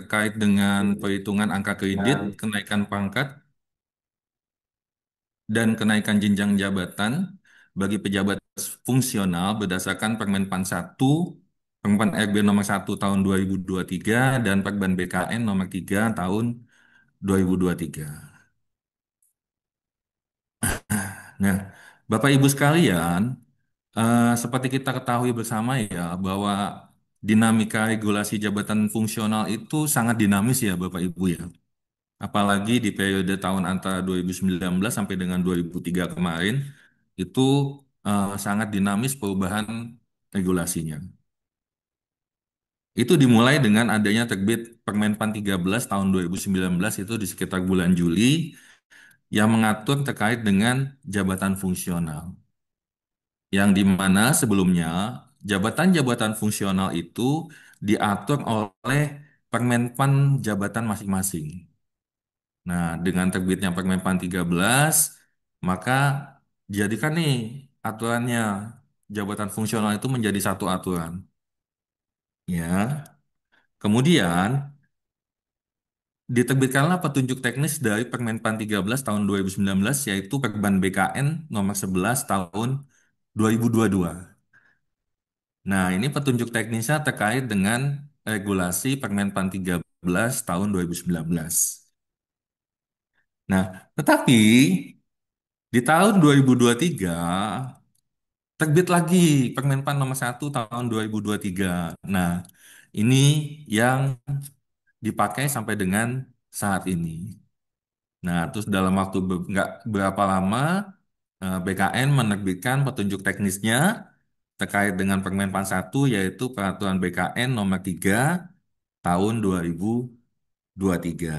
terkait dengan perhitungan angka kredit, kenaikan pangkat, dan kenaikan jenjang jabatan bagi pejabat fungsional berdasarkan Permenpan 1, Permen RB nomor 1 tahun 2023, dan Perban BKN nomor 3 tahun 2023. Nah, Bapak Ibu sekalian, seperti kita ketahui bersama ya bahwa dinamika regulasi jabatan fungsional itu sangat dinamis ya Bapak Ibu ya. Apalagi di periode tahun antara 2019 sampai dengan 2003 kemarin itu sangat dinamis perubahan regulasinya. Itu dimulai dengan adanya terbit Permenpan 13 tahun 2019 itu di sekitar bulan Juli yang mengatur terkait dengan jabatan fungsional. Yang di mana sebelumnya jabatan-jabatan fungsional itu diatur oleh Permenpan jabatan masing-masing. Nah, dengan terbitnya Permenpan 13, maka jadikan nih aturannya jabatan fungsional itu menjadi satu aturan. Ya. Kemudian diterbitkanlah petunjuk teknis dari Permenpan 13 tahun 2019 yaitu Perban BKN nomor 11 tahun 2022. Nah, ini petunjuk teknisnya terkait dengan regulasi Permenpan 13 tahun 2019. Nah, tetapi di tahun 2023 terbit lagi Permenpan nomor 1 tahun 2023. Nah, ini yang dipakai sampai dengan saat ini. Nah, terus dalam waktu nggak berapa lama BKN menerbitkan petunjuk teknisnya terkait dengan Permenpan 1 yaitu Peraturan BKN nomor 3 tahun 2023.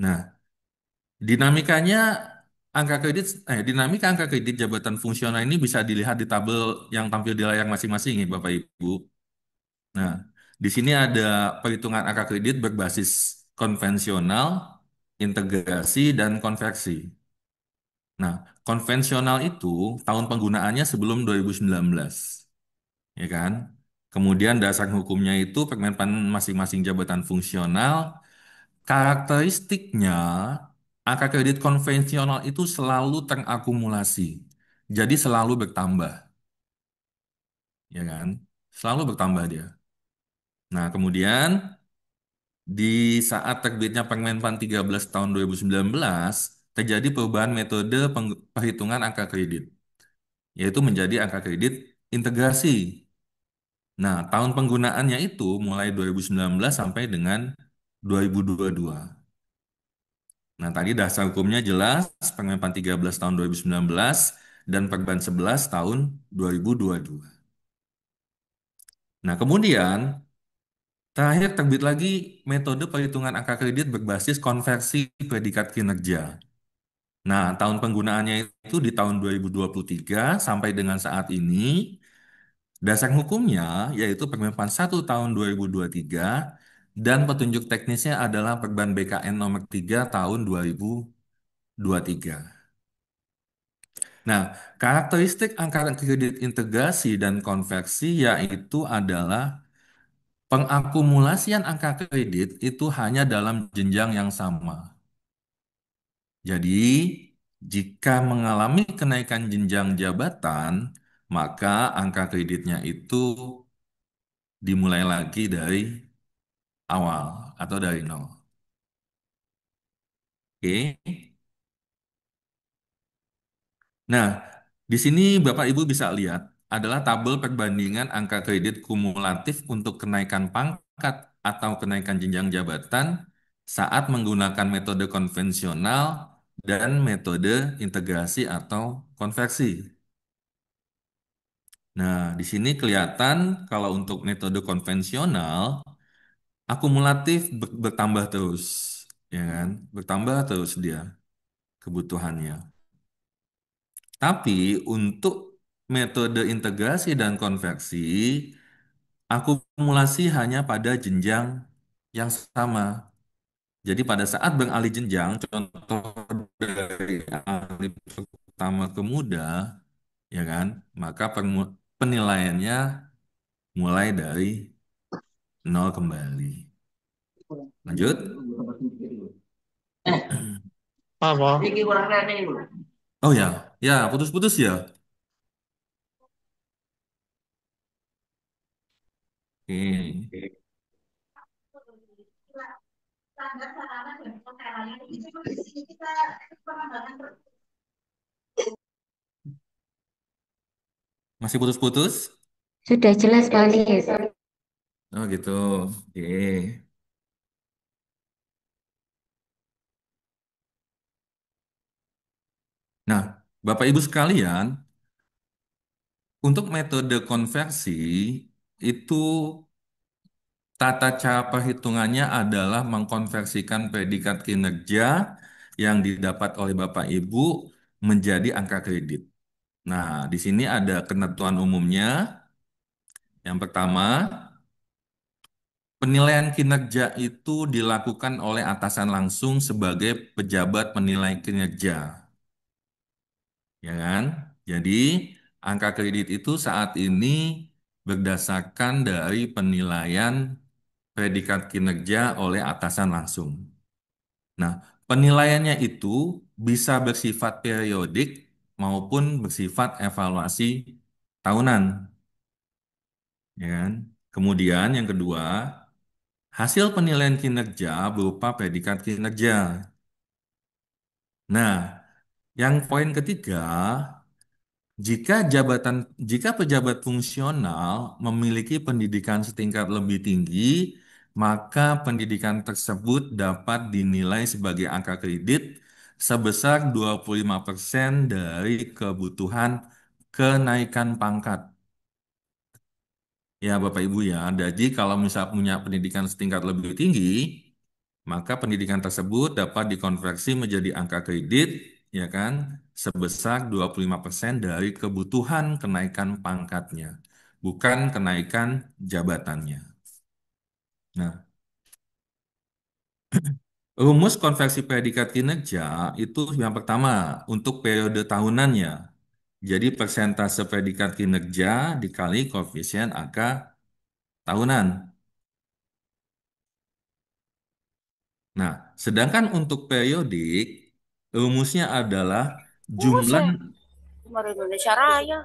Nah, dinamikanya dinamika angka kredit jabatan fungsional ini bisa dilihat di tabel yang tampil di layar masing-masing ya Bapak Ibu. Nah, di sini ada perhitungan angka kredit berbasis konvensional, integrasi, dan konversi. Nah, konvensional itu tahun penggunaannya sebelum 2019, ya kan? Kemudian dasar hukumnya itu Permenpan masing-masing jabatan fungsional. Karakteristiknya, angka kredit konvensional itu selalu terakumulasi. Jadi selalu bertambah, ya kan? Selalu bertambah dia. Nah, kemudian di saat terbitnya Permenpan 13 tahun 2019, terjadi perubahan metode perhitungan angka kredit, yaitu menjadi angka kredit integrasi. Nah, tahun penggunaannya itu mulai 2019 sampai dengan 2022. Nah, tadi dasar hukumnya jelas, Permenpan 13 tahun 2019 dan Perban 11 tahun 2022. Nah, kemudian terakhir terbit lagi metode perhitungan angka kredit berbasis konversi predikat kinerja. Nah, tahun penggunaannya itu di tahun 2023 sampai dengan saat ini. Dasar hukumnya yaitu Permenpan 1 tahun 2023 dan petunjuk teknisnya adalah Perban BKN nomor 3 tahun 2023. Nah, karakteristik angka kredit integrasi dan konversi yaitu adalah pengakumulasian angka kredit itu hanya dalam jenjang yang sama. Jadi, jika mengalami kenaikan jenjang jabatan, maka angka kreditnya itu dimulai lagi dari awal atau dari nol. Oke. Nah, di sini Bapak Ibu bisa lihat adalah tabel perbandingan angka kredit kumulatif untuk kenaikan pangkat atau kenaikan jenjang jabatan saat menggunakan metode konvensional dan metode integrasi atau konversi. Nah, di sini kelihatan kalau untuk metode konvensional akumulatif bertambah terus, ya kan? Bertambah terus dia kebutuhannya. Tapi untuk metode integrasi dan konversi, akumulasi hanya pada jenjang yang sama. Jadi pada saat beralih jenjang, contoh dari alih pertama ke muda, ya kan, maka penilaiannya mulai dari nol kembali. Lanjut. Apa? Oh ya, ya putus-putus ya. Oke. Masih putus-putus? Sudah jelas Pak Anies. Oh gitu. Oke. Nah, Bapak Ibu sekalian, untuk metode konversi itu tata cara perhitungannya adalah mengkonversikan predikat kinerja yang didapat oleh Bapak Ibu menjadi angka kredit. Nah, di sini ada ketentuan umumnya. Yang pertama, penilaian kinerja itu dilakukan oleh atasan langsung sebagai pejabat penilai kinerja, ya kan? Jadi, angka kredit itu saat ini berdasarkan dari penilaian predikat kinerja oleh atasan langsung. Nah, penilaiannya itu bisa bersifat periodik maupun bersifat evaluasi tahunan, ya kan? Kemudian yang kedua, hasil penilaian kinerja berupa predikat kinerja. Nah, yang poin ketiga, jika jabatan jika pejabat fungsional memiliki pendidikan setingkat lebih tinggi, maka pendidikan tersebut dapat dinilai sebagai angka kredit sebesar 25% dari kebutuhan kenaikan pangkat. Ya, Bapak Ibu ya. Jadi kalau misal punya pendidikan setingkat lebih tinggi, maka pendidikan tersebut dapat dikonversi menjadi angka kredit, ya kan, sebesar 25% dari kebutuhan kenaikan pangkatnya, bukan kenaikan jabatannya. Nah, rumus konversi predikat kinerja itu yang pertama untuk periode tahunannya. Jadi persentase predikat kinerja dikali koefisien angka tahunan. Nah, sedangkan untuk periodik, rumusnya adalah jumlah Buset, baru Indonesia Raya.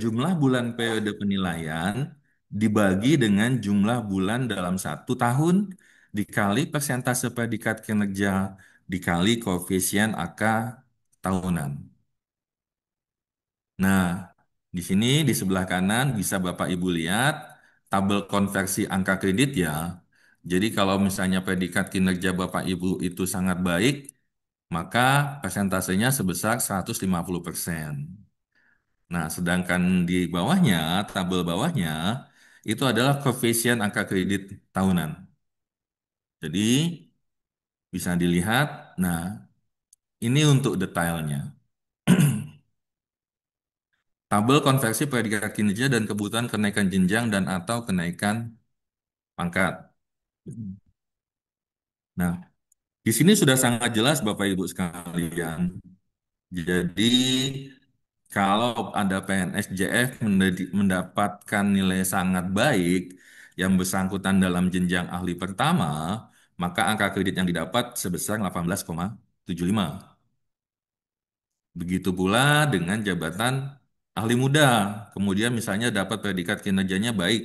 jumlah bulan periode penilaian dibagi dengan jumlah bulan dalam satu tahun dikali persentase predikat kinerja dikali koefisien angka tahunan. Nah, di sini di sebelah kanan bisa Bapak Ibu lihat tabel konversi angka kredit ya. Jadi kalau misalnya predikat kinerja Bapak Ibu itu sangat baik, maka persentasenya sebesar 150%. Nah, sedangkan di bawahnya, tabel bawahnya, itu adalah koefisien angka kredit tahunan. Jadi, bisa dilihat, nah, ini untuk detailnya. Tabel konversi predikat kinerja dan kebutuhan kenaikan jenjang dan atau kenaikan pangkat. Nah, di sini sudah sangat jelas Bapak Ibu sekalian. Jadi, kalau ada PNS JF mendapatkan nilai sangat baik yang bersangkutan dalam jenjang ahli pertama, maka angka kredit yang didapat sebesar 18,75. Begitu pula dengan jabatan ahli muda. Kemudian misalnya dapat predikat kinerjanya baik,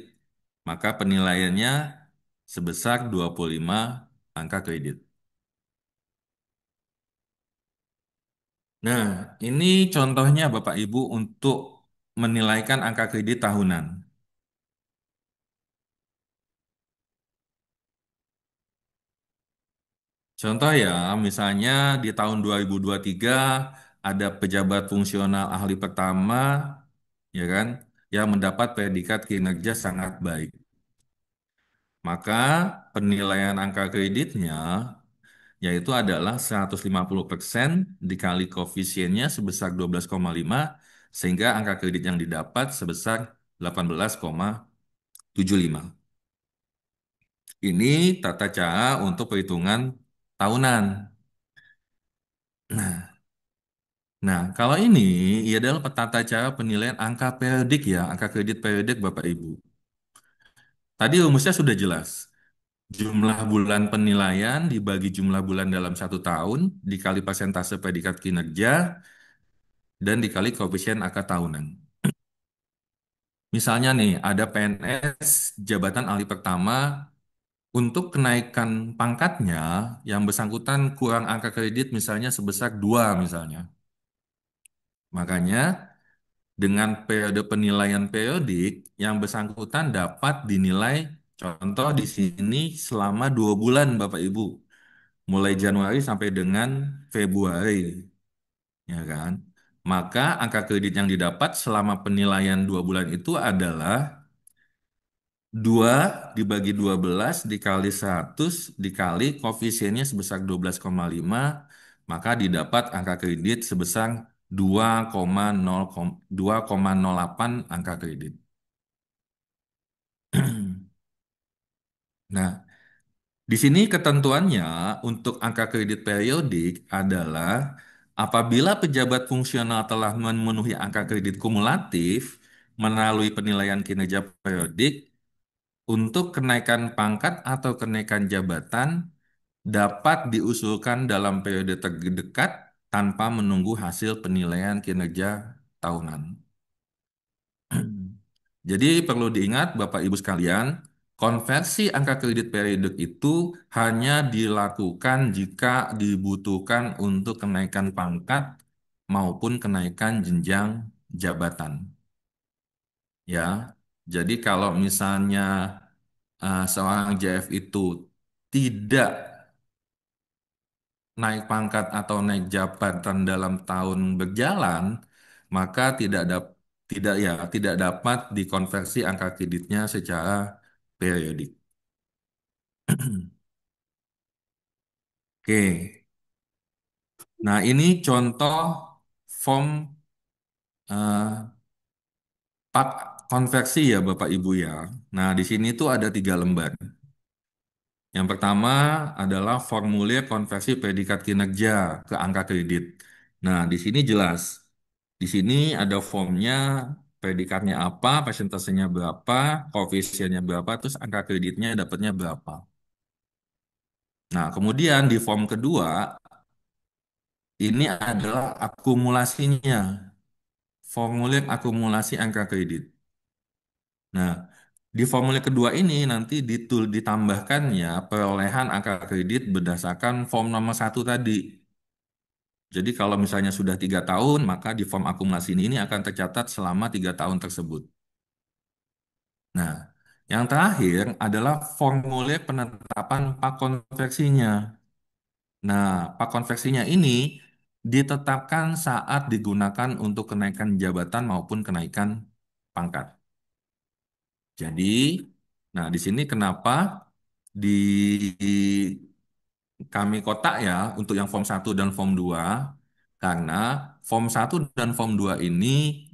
maka penilaiannya sebesar 25 angka kredit. Nah, ini contohnya Bapak Ibu untuk menilaikan angka kredit tahunan. Contoh ya, misalnya di tahun 2023 ada pejabat fungsional ahli pertama, ya kan, yang mendapat predikat kinerja sangat baik. Maka penilaian angka kreditnya yaitu adalah 150% dikali koefisiennya sebesar 12,5 sehingga angka kredit yang didapat sebesar 18,75. Ini tata cara untuk perhitungan tahunan. Nah, kalau ini ia adalah tata cara penilaian angka periodik ya, angka kredit periodik Bapak Ibu. Tadi rumusnya sudah jelas. Jumlah bulan penilaian dibagi jumlah bulan dalam satu tahun, dikali persentase predikat kinerja, dan dikali koefisien angka tahunan. Misalnya nih, ada PNS jabatan ahli pertama, untuk kenaikan pangkatnya, yang bersangkutan kurang angka kredit misalnya sebesar 2 misalnya. Makanya, dengan periode penilaian periodik, yang bersangkutan dapat dinilai, contoh di sini selama 2 bulan Bapak Ibu, mulai Januari sampai dengan Februari, ya kan? Maka angka kredit yang didapat selama penilaian 2 bulan itu adalah 2 dibagi 12 dikali 100 dikali koefisiennya sebesar 12,5, maka didapat angka kredit sebesar 2,08 angka kredit. Nah, di sini ketentuannya untuk angka kredit periodik adalah apabila pejabat fungsional telah memenuhi angka kredit kumulatif melalui penilaian kinerja periodik untuk kenaikan pangkat atau kenaikan jabatan dapat diusulkan dalam periode terdekat tanpa menunggu hasil penilaian kinerja tahunan. Jadi perlu diingat Bapak Ibu sekalian, konversi angka kredit periodik itu hanya dilakukan jika dibutuhkan untuk kenaikan pangkat maupun kenaikan jenjang jabatan. Ya, jadi kalau misalnya seorang JF itu tidak naik pangkat atau naik jabatan dalam tahun berjalan, maka tidak dapat dikonversi angka kreditnya secara periodik. Oke. Nah, ini contoh form eh, pak konversi ya Bapak Ibu ya. Nah, di sini tuh ada 3 lembar. Yang pertama adalah formulir konversi predikat kinerja ke angka kredit. Nah, di sini jelas. Di sini ada formnya, predikatnya apa, persentasenya berapa, koefisiennya berapa, terus angka kreditnya dapatnya berapa. Nah, kemudian di form kedua, ini adalah akumulasinya, formulir akumulasi angka kredit. Nah, di formulir kedua ini nanti ditambahkannya perolehan angka kredit berdasarkan form nomor 1 tadi. Jadi kalau misalnya sudah 3 tahun, maka di form akumulasi ini akan tercatat selama 3 tahun tersebut. Nah, yang terakhir adalah formulir penetapan pak konversinya. Nah, pak konversinya ini ditetapkan saat digunakan untuk kenaikan jabatan maupun kenaikan pangkat. Jadi, nah di sini kenapa di kami kotak ya untuk yang form 1 dan form 2 karena form 1 dan form 2 ini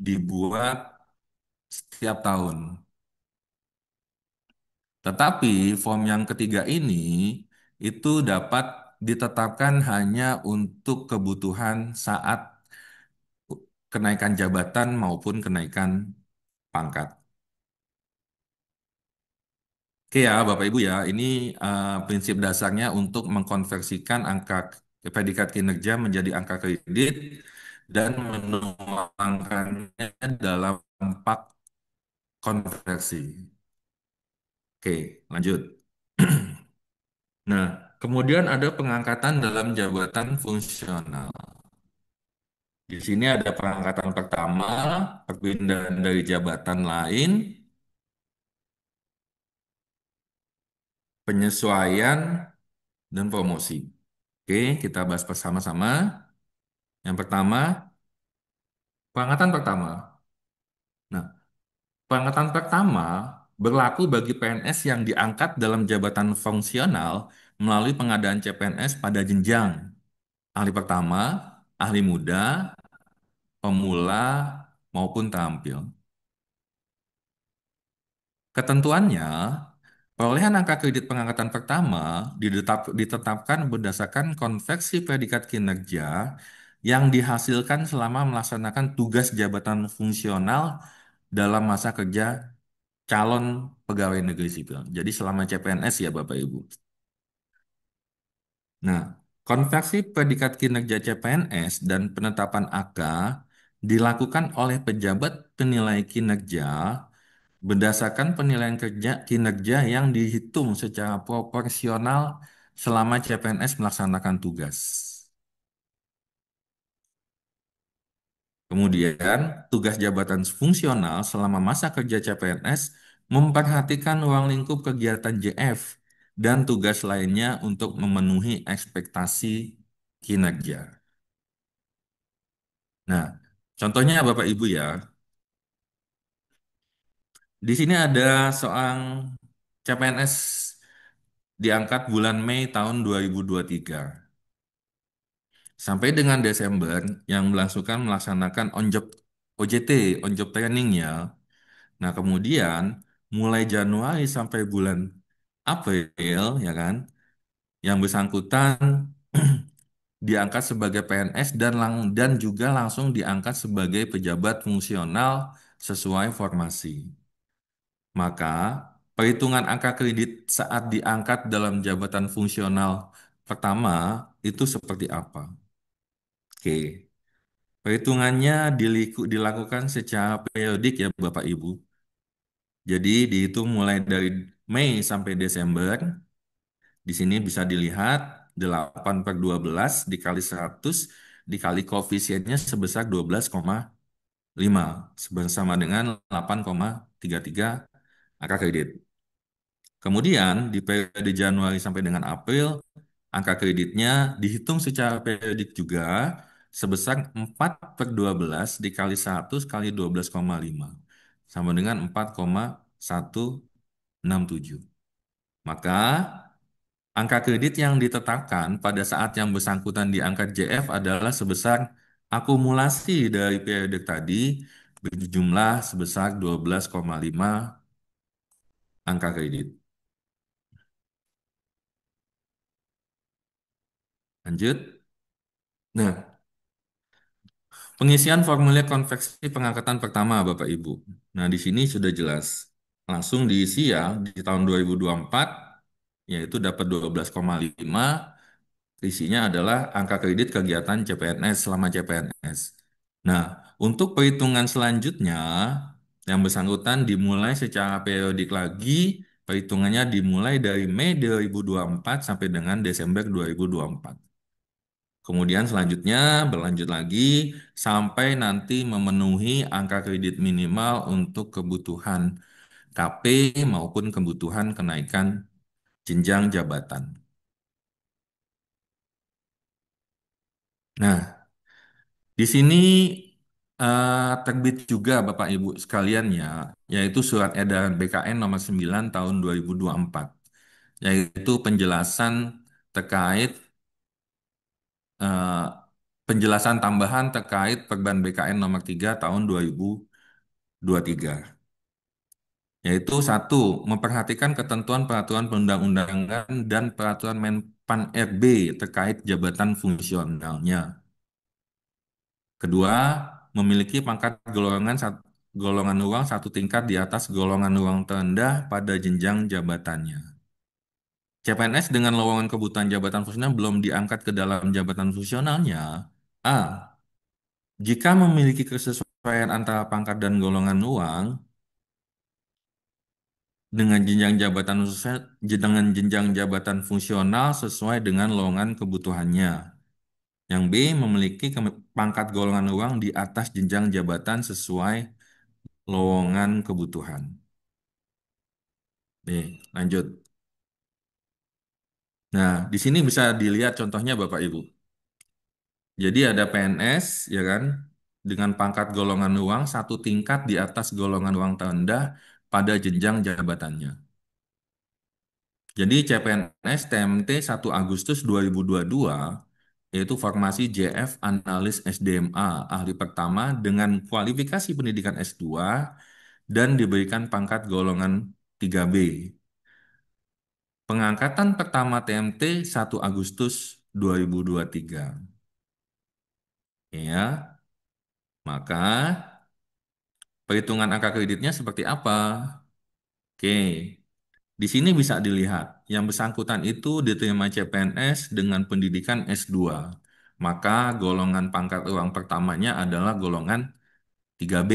dibuat setiap tahun. Tetapi form yang ketiga ini itu dapat ditetapkan hanya untuk kebutuhan saat kenaikan jabatan maupun kenaikan pangkat. Oke ya, Bapak Ibu ya, ini prinsip dasarnya untuk mengkonversikan angka predikat kinerja menjadi angka kredit dan menuangkannya dalam empat konversi. Oke, lanjut. Nah, kemudian ada pengangkatan dalam jabatan fungsional. Di sini ada pengangkatan pertama, perpindahan dari jabatan lain, penyesuaian, dan promosi. Oke, kita bahas bersama-sama. Yang pertama, pengangkatan pertama. Nah, pengangkatan pertama berlaku bagi PNS yang diangkat dalam jabatan fungsional melalui pengadaan CPNS pada jenjang ahli pertama, ahli muda, pemula, maupun terampil. Ketentuannya, perolehan angka kredit pengangkatan pertama ditetapkan berdasarkan konversi predikat kinerja yang dihasilkan selama melaksanakan tugas jabatan fungsional dalam masa kerja calon pegawai negeri sipil. Jadi selama CPNS ya Bapak Ibu. Nah, konversi predikat kinerja CPNS dan penetapan AK dilakukan oleh pejabat penilai kinerja berdasarkan penilaian kerja kinerja yang dihitung secara proporsional selama CPNS melaksanakan tugas. Kemudian, tugas jabatan fungsional selama masa kerja CPNS memperhatikan ruang lingkup kegiatan JF dan tugas lainnya untuk memenuhi ekspektasi kinerja. Nah, contohnya Bapak Ibu ya, di sini ada seorang CPNS diangkat bulan Mei tahun 2023. Sampai dengan Desember yang melangsungkan melaksanakan on-job OJT, on-job training ya. Nah, kemudian mulai Januari sampai bulan April ya kan, yang bersangkutan diangkat sebagai PNS dan juga langsung diangkat sebagai pejabat fungsional sesuai formasi. Maka perhitungan angka kredit saat diangkat dalam jabatan fungsional pertama itu seperti apa? Oke, perhitungannya dilakukan secara periodik ya Bapak Ibu. Jadi dihitung mulai dari Mei sampai Desember. Di sini bisa dilihat 8/12 dikali 100 dikali koefisiennya sebesar 12,5 bersama dengan 8,33 angka kredit. Kemudian di periode Januari sampai dengan April, angka kreditnya dihitung secara periodik juga sebesar 4/12 dikali 100 kali 12,5 sama dengan 4,167. Maka angka kredit yang ditetapkan pada saat yang bersangkutan diangkat JF adalah sebesar akumulasi dari periode tadi berjumlah sebesar 12,5 angka kredit. Lanjut. Nah, pengisian formulir konveksi pengangkatan pertama, Bapak Ibu. Nah, di sini sudah jelas. Langsung diisi ya di tahun 2024, yaitu dapat 12,5. Isinya adalah angka kredit kegiatan CPNS selama CPNS. Nah, untuk perhitungan selanjutnya, yang bersangkutan dimulai secara periodik lagi, perhitungannya dimulai dari Mei 2024 sampai dengan Desember 2024. Kemudian selanjutnya berlanjut lagi sampai nanti memenuhi angka kredit minimal untuk kebutuhan KP maupun kebutuhan kenaikan jenjang jabatan. Nah, di sini terbit juga Bapak Ibu sekalian ya, yaitu Surat Edaran BKN nomor 9 tahun 2024, yaitu penjelasan terkait eh, penjelasan tambahan terkait Perban BKN nomor 3 tahun 2023. Yaitu satu, memperhatikan ketentuan peraturan perundang-undangan dan peraturan Menpan RB terkait jabatan fungsionalnya. Kedua, memiliki pangkat golongan uang satu tingkat di atas golongan uang terendah pada jenjang jabatannya. CPNS dengan lowongan kebutuhan jabatan fungsional belum diangkat ke dalam jabatan fungsionalnya. A. Jika memiliki kesesuaian antara pangkat dan golongan uang, dengan jenjang jabatan dengan jenjang jabatan fungsional sesuai dengan lowongan kebutuhannya. Yang B memiliki pangkat golongan uang di atas jenjang jabatan sesuai lowongan kebutuhan. Nih, lanjut. Nah, di sini bisa dilihat contohnya Bapak Ibu. Jadi ada PNS, ya kan, dengan pangkat golongan uang satu tingkat di atas golongan uang terendah pada jenjang jabatannya. Jadi CPNS TMT 1 Agustus 2022 yaitu formasi JF Analis SDMA ahli pertama dengan kualifikasi pendidikan S2 dan diberikan pangkat golongan 3B. Pengangkatan pertama TMT 1 Agustus 2023. Ya, maka perhitungan angka kreditnya seperti apa? Oke, di sini bisa dilihat yang bersangkutan itu diterima CPNS dengan pendidikan S2. Maka golongan pangkat uang pertamanya adalah golongan 3B.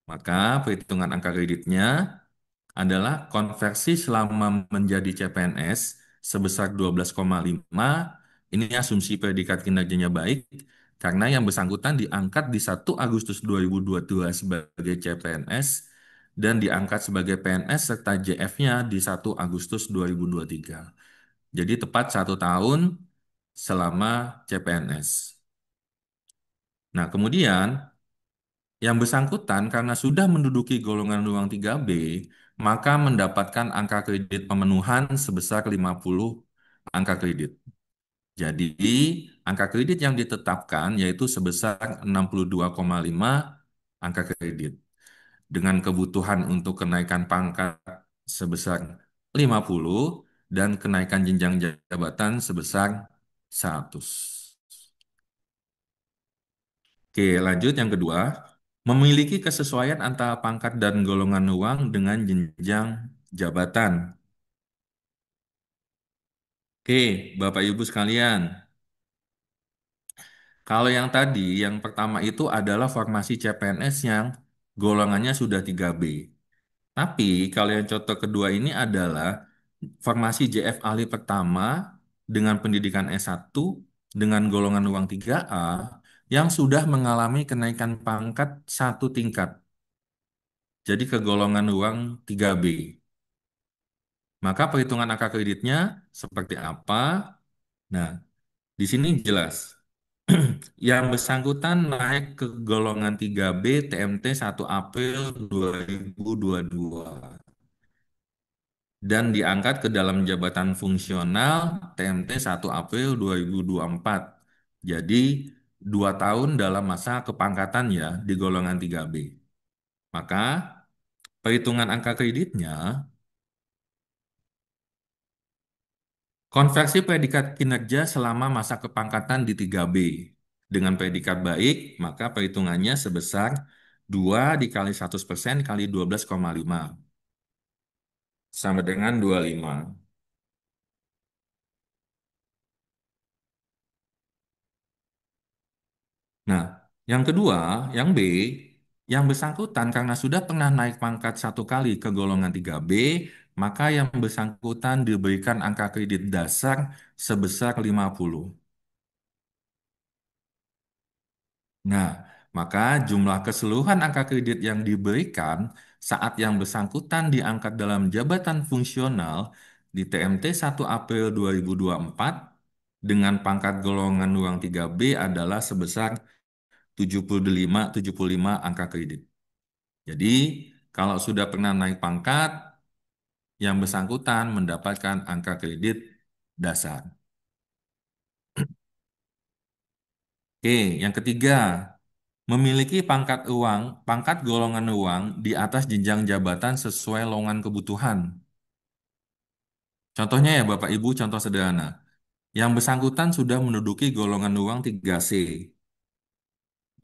Maka perhitungan angka kreditnya adalah konversi selama menjadi CPNS sebesar 12,5. Ini asumsi predikat kinerjanya baik karena yang bersangkutan diangkat di 1 Agustus 2022 sebagai CPNS dan diangkat sebagai PNS serta JF-nya di 1 Agustus 2023. Jadi tepat 1 tahun selama CPNS. Nah, kemudian yang bersangkutan karena sudah menduduki golongan ruang 3B, maka mendapatkan angka kredit pemenuhan sebesar 50 angka kredit. Jadi, angka kredit yang ditetapkan yaitu sebesar 62,5 angka kredit. Dengan kebutuhan untuk kenaikan pangkat sebesar 50 dan kenaikan jenjang jabatan sebesar 100. Oke, lanjut yang kedua. Memiliki kesesuaian antara pangkat dan golongan uang dengan jenjang jabatan. Oke, Bapak Ibu sekalian. Kalau yang tadi, yang pertama itu adalah formasi CPNS yang golongannya sudah 3B. Tapi kalau yang contoh kedua ini adalah formasi JF ahli pertama dengan pendidikan S1 dengan golongan uang 3A yang sudah mengalami kenaikan pangkat 1 tingkat. Jadi ke golongan uang 3B. Maka perhitungan angka kreditnya seperti apa? Nah, di sini jelas. Yang bersangkutan naik ke golongan 3B TMT 1 April 2022 dan diangkat ke dalam jabatan fungsional TMT 1 April 2024. Jadi 2 tahun dalam masa kepangkatan ya di golongan 3B. Maka perhitungan angka kreditnya konversi predikat kinerja selama masa kepangkatan di 3B. Dengan predikat baik, maka perhitungannya sebesar 2 dikali 100% kali 12,5 sama dengan 25. Nah, yang kedua, yang B, yang bersangkutan karena sudah pernah naik pangkat 1 kali ke golongan 3B, maka yang bersangkutan diberikan angka kredit dasar sebesar 50. Nah, maka jumlah keseluruhan angka kredit yang diberikan saat yang bersangkutan diangkat dalam jabatan fungsional di TMT 1 April 2024 dengan pangkat golongan ruang 3B adalah sebesar 75 angka kredit. Jadi, kalau sudah pernah naik pangkat, yang bersangkutan mendapatkan angka kredit dasar. Oke, yang ketiga, memiliki pangkat golongan uang di atas jenjang jabatan sesuai lowongan kebutuhan. Contohnya ya Bapak Ibu, contoh sederhana. Yang bersangkutan sudah menduduki golongan uang 3C,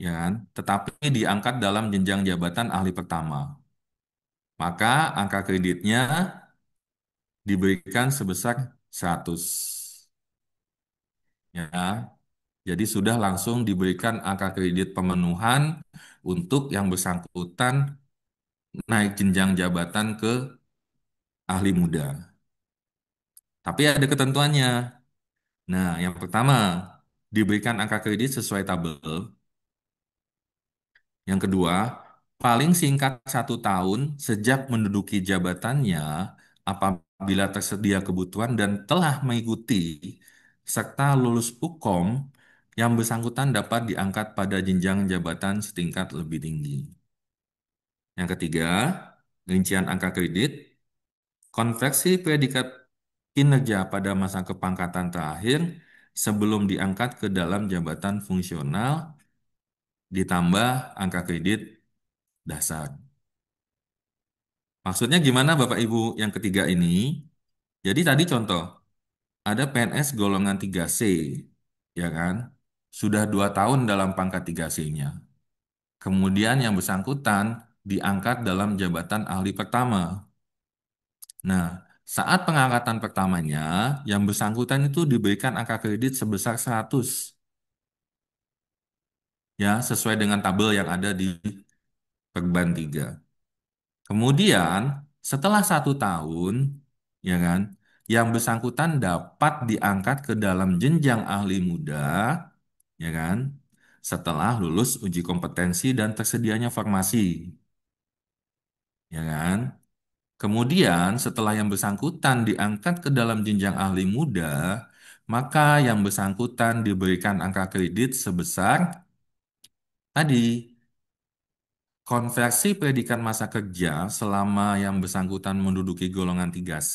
ya kan? Tetapi diangkat dalam jenjang jabatan ahli pertama. Maka angka kreditnya diberikan sebesar 100. Ya, jadi sudah langsung diberikan angka kredit pemenuhan untuk yang bersangkutan naik jenjang jabatan ke ahli muda. Tapi ada ketentuannya. Nah, yang pertama, diberikan angka kredit sesuai tabel. Yang kedua, paling singkat 1 tahun sejak menduduki jabatannya apabila tersedia kebutuhan dan telah mengikuti serta lulus PUKOM yang bersangkutan dapat diangkat pada jenjang jabatan setingkat lebih tinggi. Yang ketiga, rincian angka kredit. Konversi predikat kinerja pada masa kepangkatan terakhir sebelum diangkat ke dalam jabatan fungsional ditambah angka kredit dasar. Maksudnya gimana Bapak Ibu yang ketiga ini? Jadi tadi contoh, ada PNS golongan 3C, ya kan? sudah 2 tahun dalam pangkat 3C-nya. Kemudian yang bersangkutan diangkat dalam jabatan ahli pertama. Nah, saat pengangkatan pertamanya, yang bersangkutan itu diberikan angka kredit sebesar 100, ya, sesuai dengan tabel yang ada di Perban 3. Kemudian, setelah 1 tahun, ya kan, yang bersangkutan dapat diangkat ke dalam jenjang ahli muda, ya kan, setelah lulus uji kompetensi dan tersedianya formasi, ya kan. Kemudian, setelah yang bersangkutan diangkat ke dalam jenjang ahli muda, maka yang bersangkutan diberikan angka kredit sebesar tadi konversi predikat masa kerja selama yang bersangkutan menduduki golongan 3C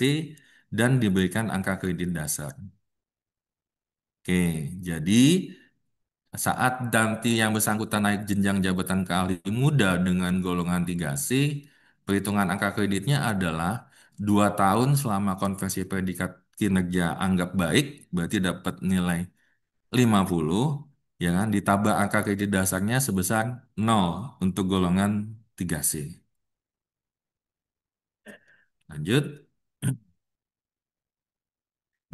dan diberikan angka kredit dasar. Oke, jadi saat nanti yang bersangkutan naik jenjang jabatan ke ahli muda dengan golongan 3C, perhitungan angka kreditnya adalah 2 tahun selama konversi predikat kinerja anggap baik, berarti dapat nilai 50, ya kan, ditambah angka kredit dasarnya sebesar 0 untuk golongan 3C. Lanjut.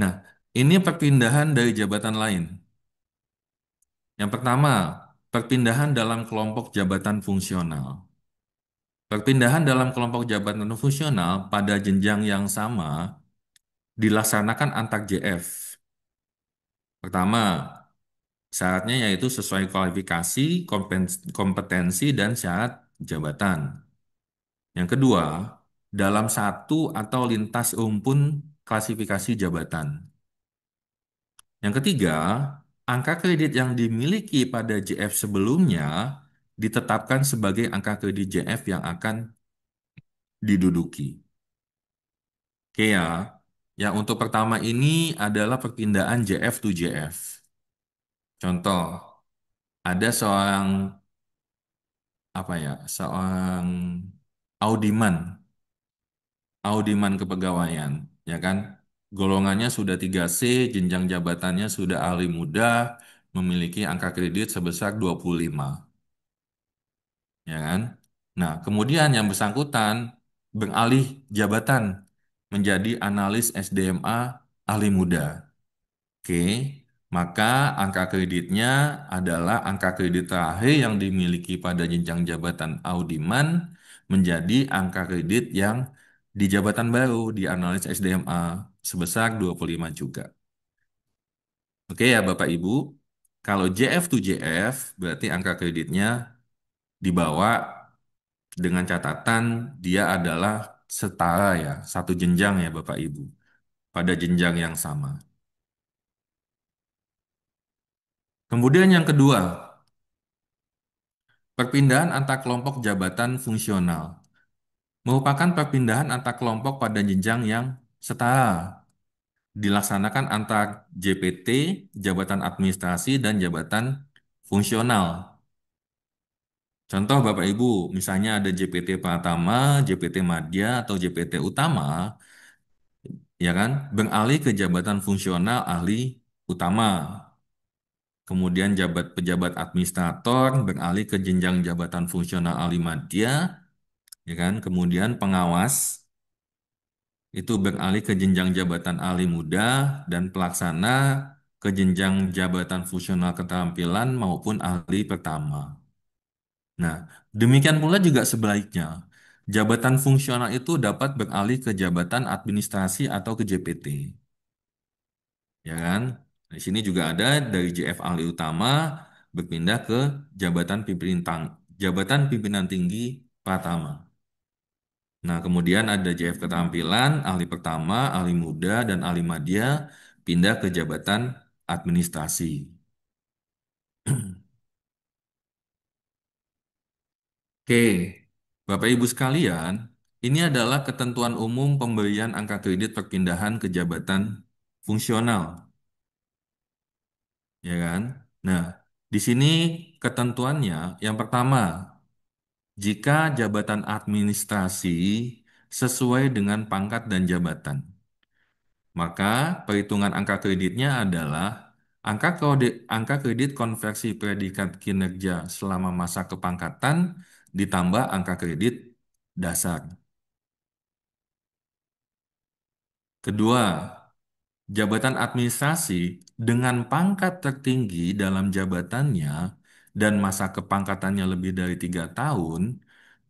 Nah, ini perpindahan dari jabatan lain. Yang pertama, perpindahan dalam kelompok jabatan fungsional. Perpindahan dalam kelompok jabatan fungsional pada jenjang yang sama dilaksanakan antar JF. Pertama, syaratnya yaitu sesuai kualifikasi, kompetensi, dan syarat jabatan. Yang kedua, dalam satu atau lintas rumpun klasifikasi jabatan. Yang ketiga, angka kredit yang dimiliki pada JF sebelumnya ditetapkan sebagai angka kredit JF yang akan diduduki. Oke ya, yang untuk pertama ini adalah perpindahan JF to JF. Contoh, ada seorang apa ya, seorang audiman, audiman kepegawaian, ya kan? Golongannya sudah 3C, jenjang jabatannya sudah ahli muda, memiliki angka kredit sebesar 25, ya kan? Nah, kemudian yang bersangkutan beralih jabatan menjadi analis SDMA ahli muda. Oke, maka angka kreditnya adalah angka kredit terakhir yang dimiliki pada jenjang jabatan audiman menjadi angka kredit yang di jabatan baru di analis SDMA sebesar 25 juga. Oke ya Bapak Ibu, kalau JF to JF berarti angka kreditnya dibawa dengan catatan dia adalah setara ya, satu jenjang ya Bapak Ibu, pada jenjang yang sama. Kemudian yang kedua, perpindahan antar kelompok jabatan fungsional merupakan perpindahan antar kelompok pada jenjang yang setara, dilaksanakan antar JPT, jabatan administrasi, dan jabatan fungsional. Contoh Bapak Ibu, misalnya ada JPT Pratama, JPT Madya, atau JPT Utama, ya kan, beralih ke jabatan fungsional ahli utama. Kemudian pejabat administrator beralih ke jenjang jabatan fungsional ahli madya, ya kan? Kemudian pengawas itu beralih ke jenjang jabatan ahli muda dan pelaksana ke jenjang jabatan fungsional keterampilan maupun ahli pertama. Nah, demikian pula juga sebaliknya. Jabatan fungsional itu dapat beralih ke jabatan administrasi atau ke JPT, ya kan? Di sini juga ada dari JF ahli utama berpindah ke jabatan pimpinan tinggi Pratama. Nah, kemudian ada JF keterampilan, ahli pertama, ahli muda, dan ahli madya pindah ke jabatan administrasi. Oke, Bapak Ibu sekalian, ini adalah ketentuan umum pemberian angka kredit perpindahan ke jabatan fungsional, ya kan? Nah, di sini ketentuannya yang pertama, jika jabatan administrasi sesuai dengan pangkat dan jabatan, maka perhitungan angka kreditnya adalah Angka kredit konversi predikat kinerja selama masa kepangkatan ditambah angka kredit dasar. Kedua, jabatan administrasi dengan pangkat tertinggi dalam jabatannya dan masa kepangkatannya lebih dari 3 tahun,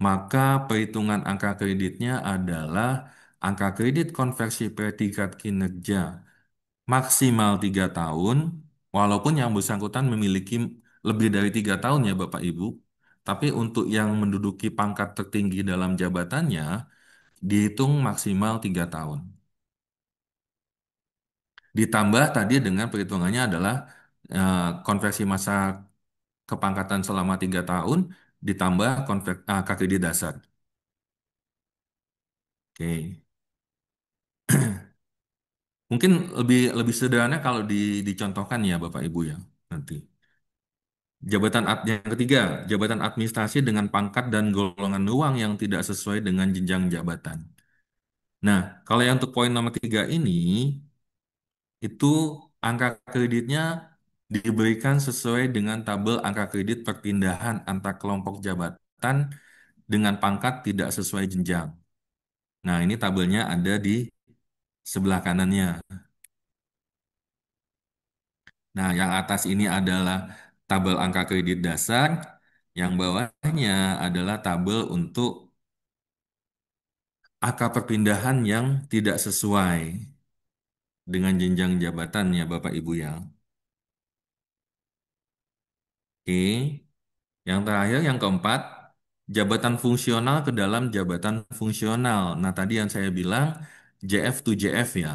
maka perhitungan angka kreditnya adalah angka kredit konversi predikat kinerja maksimal 3 tahun, walaupun yang bersangkutan memiliki lebih dari 3 tahun ya Bapak Ibu, tapi untuk yang menduduki pangkat tertinggi dalam jabatannya, dihitung maksimal 3 tahun. Ditambah tadi dengan perhitungannya adalah konversi masa kepangkatan selama 3 tahun, ditambah KKD dasar. Oke. Mungkin lebih lebih sederhana kalau dicontohkan ya Bapak Ibu ya nanti. Yang ketiga, jabatan administrasi dengan pangkat dan golongan uang yang tidak sesuai dengan jenjang jabatan. Nah, kalau yang untuk poin nomor 3 ini, itu angka kreditnya diberikan sesuai dengan tabel angka kredit perpindahan antar kelompok jabatan dengan pangkat tidak sesuai jenjang. Nah, ini tabelnya ada di sebelah kanannya. Nah, yang atas ini adalah tabel angka kredit dasar, yang bawahnya adalah tabel untuk angka perpindahan yang tidak sesuai dengan jenjang jabatan ya Bapak Ibu ya. Oke. Yang terakhir, yang keempat, jabatan fungsional ke dalam jabatan fungsional. Nah, tadi yang saya bilang JF to JF ya,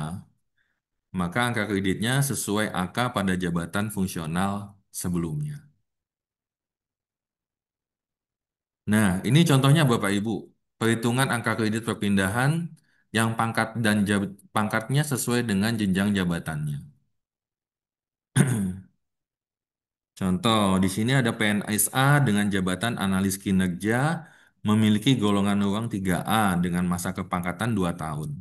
maka angka kreditnya sesuai angka pada jabatan fungsional sebelumnya. Nah, ini contohnya Bapak Ibu, perhitungan angka kredit perpindahan yang pangkatnya sesuai dengan jenjang jabatannya. Contoh, di sini ada PNSA dengan jabatan analis kinerja memiliki golongan uang 3A dengan masa kepangkatan 2 tahun.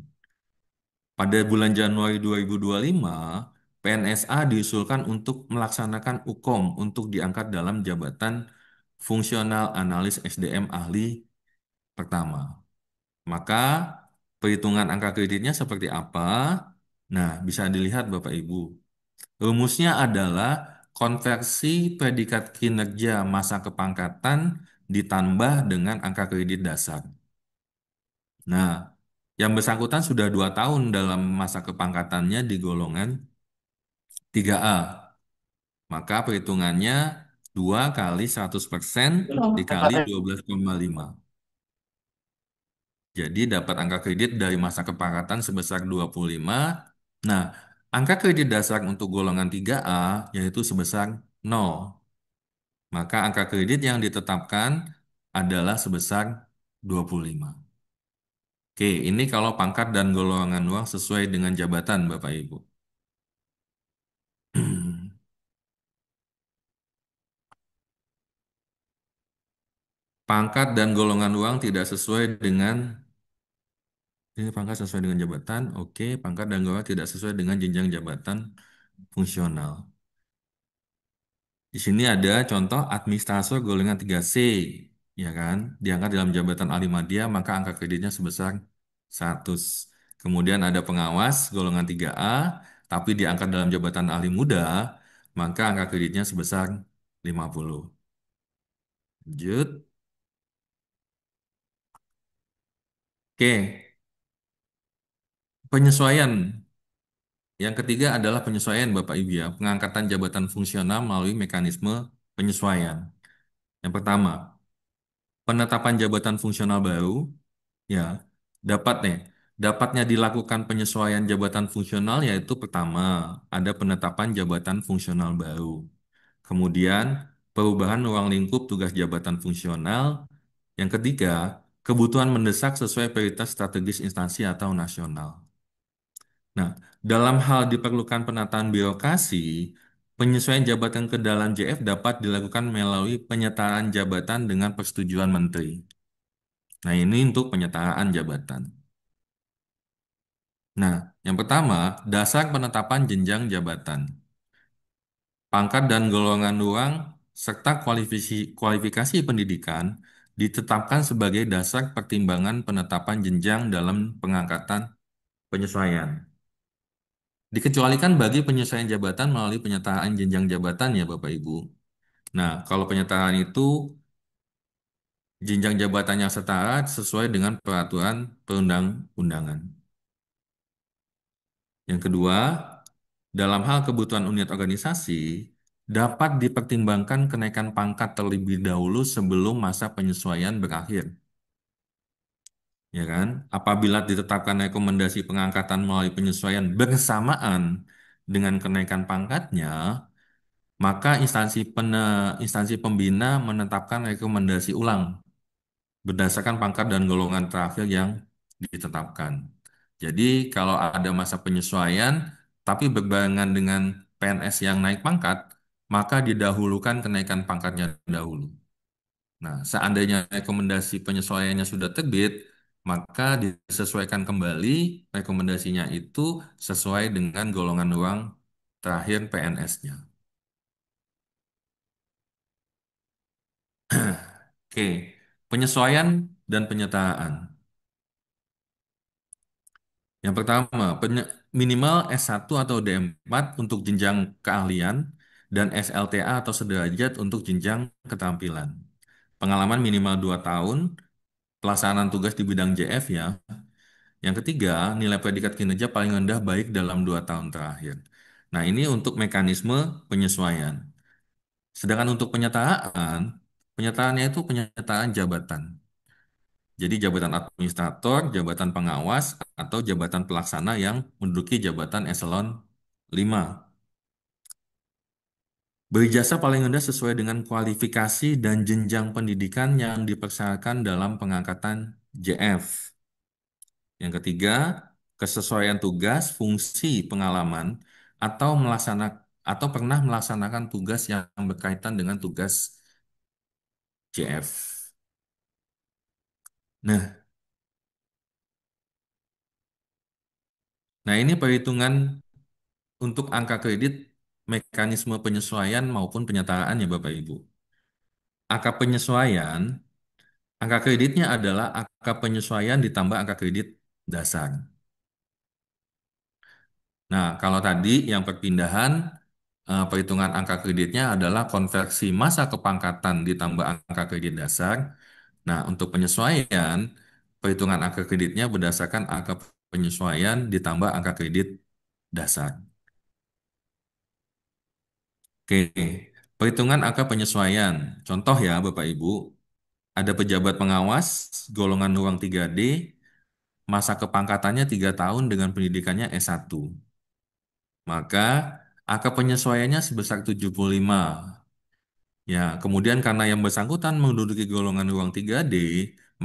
Pada bulan Januari 2025, PNSA diusulkan untuk melaksanakan UKOM untuk diangkat dalam jabatan fungsional analis SDM ahli pertama. Maka perhitungan angka kreditnya seperti apa? Nah, bisa dilihat Bapak Ibu. Rumusnya adalah konversi predikat kinerja masa kepangkatan ditambah dengan angka kredit dasar. Nah, yang bersangkutan sudah 2 tahun dalam masa kepangkatannya di golongan 3A. Maka perhitungannya 2 kali 100% dikali 12,5. Jadi dapat angka kredit dari masa kepangkatan sebesar 25. Nah, angka kredit dasar untuk golongan 3A yaitu sebesar 0. Maka angka kredit yang ditetapkan adalah sebesar 25. Oke, ini kalau pangkat dan golongan uang sesuai dengan jabatan, Bapak Ibu. Pangkat dan golongan uang tidak sesuai dengan ini pangkat sesuai dengan jabatan. Oke, pangkat dan golongan tidak sesuai dengan jenjang jabatan fungsional. Di sini ada contoh administrator golongan 3C, ya kan? Diangkat dalam jabatan ahli madya, maka angka kreditnya sebesar 100. Kemudian ada pengawas golongan 3A, tapi diangkat dalam jabatan ahli muda, maka angka kreditnya sebesar 50. Lanjut. Oke, penyesuaian. Yang ketiga adalah penyesuaian Bapak Ibu ya, pengangkatan jabatan fungsional melalui mekanisme penyesuaian. Yang pertama, penetapan jabatan fungsional baru. Ya, dapat nih. Dapatnya dilakukan penyesuaian jabatan fungsional yaitu pertama, ada penetapan jabatan fungsional baru. Kemudian, perubahan ruang lingkup tugas jabatan fungsional. Yang ketiga, kebutuhan mendesak sesuai prioritas strategis instansi atau nasional. Nah, dalam hal diperlukan penataan birokrasi, penyesuaian jabatan ke dalam JF dapat dilakukan melalui penyetaraan jabatan dengan persetujuan menteri. Nah, ini untuk penyetaraan jabatan. Nah, yang pertama, dasar penetapan jenjang jabatan. pangkat dan golongan uang, serta kualifikasi pendidikan ditetapkan sebagai dasar pertimbangan penetapan jenjang dalam pengangkatan penyesuaian. Dikecualikan bagi penyesuaian jabatan melalui penyetaraan jenjang jabatan ya Bapak Ibu. Nah, kalau penyetaraan itu jenjang jabatan yang setara sesuai dengan peraturan perundang-undangan. Yang kedua, dalam hal kebutuhan unit organisasi, dapat dipertimbangkan kenaikan pangkat terlebih dahulu sebelum masa penyesuaian berakhir. Ya kan? Apabila ditetapkan rekomendasi pengangkatan melalui penyesuaian bersamaan dengan kenaikan pangkatnya, maka instansi pembina menetapkan rekomendasi ulang berdasarkan pangkat dan golongan terakhir yang ditetapkan. Jadi kalau ada masa penyesuaian, tapi berbarengan dengan PNS yang naik pangkat, maka didahulukan kenaikan pangkatnya dahulu. Nah, seandainya rekomendasi penyesuaiannya sudah terbit, maka disesuaikan kembali rekomendasinya itu sesuai dengan golongan uang terakhir PNS-nya. Oke, penyesuaian dan penyetaraan. Yang pertama, minimal S1 atau D4 untuk jenjang keahlian dan SLTA atau sederajat untuk jenjang keterampilan. Pengalaman minimal 2 tahun, pelaksanaan tugas di bidang JF ya. Yang ketiga, nilai predikat kinerja paling rendah baik dalam 2 tahun terakhir. Nah, ini untuk mekanisme penyesuaian. Sedangkan untuk penyetaraan, penyetarannya itu penyetaraan jabatan. Jadi jabatan administrator, jabatan pengawas, atau jabatan pelaksana yang menduduki jabatan eselon 5. Berijazah paling rendah sesuai dengan kualifikasi dan jenjang pendidikan yang dipersyaratkan dalam pengangkatan JF. Yang ketiga, kesesuaian tugas, fungsi, pengalaman, atau pernah melaksanakan tugas yang berkaitan dengan tugas JF. Nah, ini perhitungan untuk angka kredit, mekanisme penyesuaian maupun penyetaraan ya Bapak Ibu. Angka penyesuaian, angka kreditnya adalah angka penyesuaian ditambah angka kredit dasar. Nah, kalau tadi yang perpindahan, perhitungan angka kreditnya adalah konversi masa kepangkatan ditambah angka kredit dasar. Nah, untuk penyesuaian, perhitungan angka kreditnya berdasarkan angka penyesuaian ditambah angka kredit dasar. Oke, perhitungan angka penyesuaian. Contoh ya, Bapak Ibu, ada pejabat pengawas, golongan ruang 3D, masa kepangkatannya 3 tahun dengan pendidikannya S1. Maka angka penyesuaiannya sebesar 75. Ya, kemudian karena yang bersangkutan menduduki golongan ruang 3D,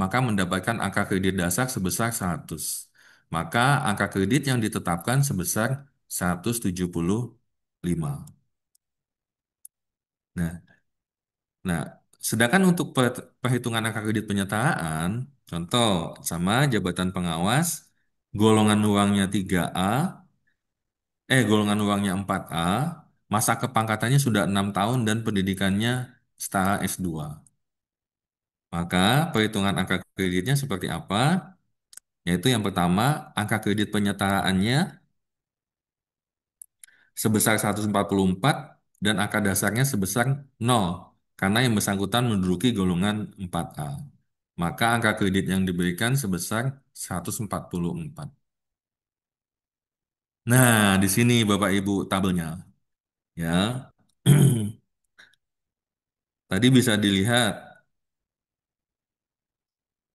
maka mendapatkan angka kredit dasar sebesar 100. Maka angka kredit yang ditetapkan sebesar 175. Nah, Nah, sedangkan untuk perhitungan angka kredit penyetaraan, contoh sama jabatan pengawas, golongan uangnya 3A, golongan uangnya 4A, masa kepangkatannya sudah 6 tahun dan pendidikannya setara S2. Maka perhitungan angka kreditnya seperti apa? Yaitu yang pertama, angka kredit penyetaraannya sebesar 144 dan angka dasarnya sebesar 0 karena yang bersangkutan menduduki golongan 4A. Maka angka kredit yang diberikan sebesar 144. Nah, di sini Bapak Ibu tabelnya ya. Tadi bisa dilihat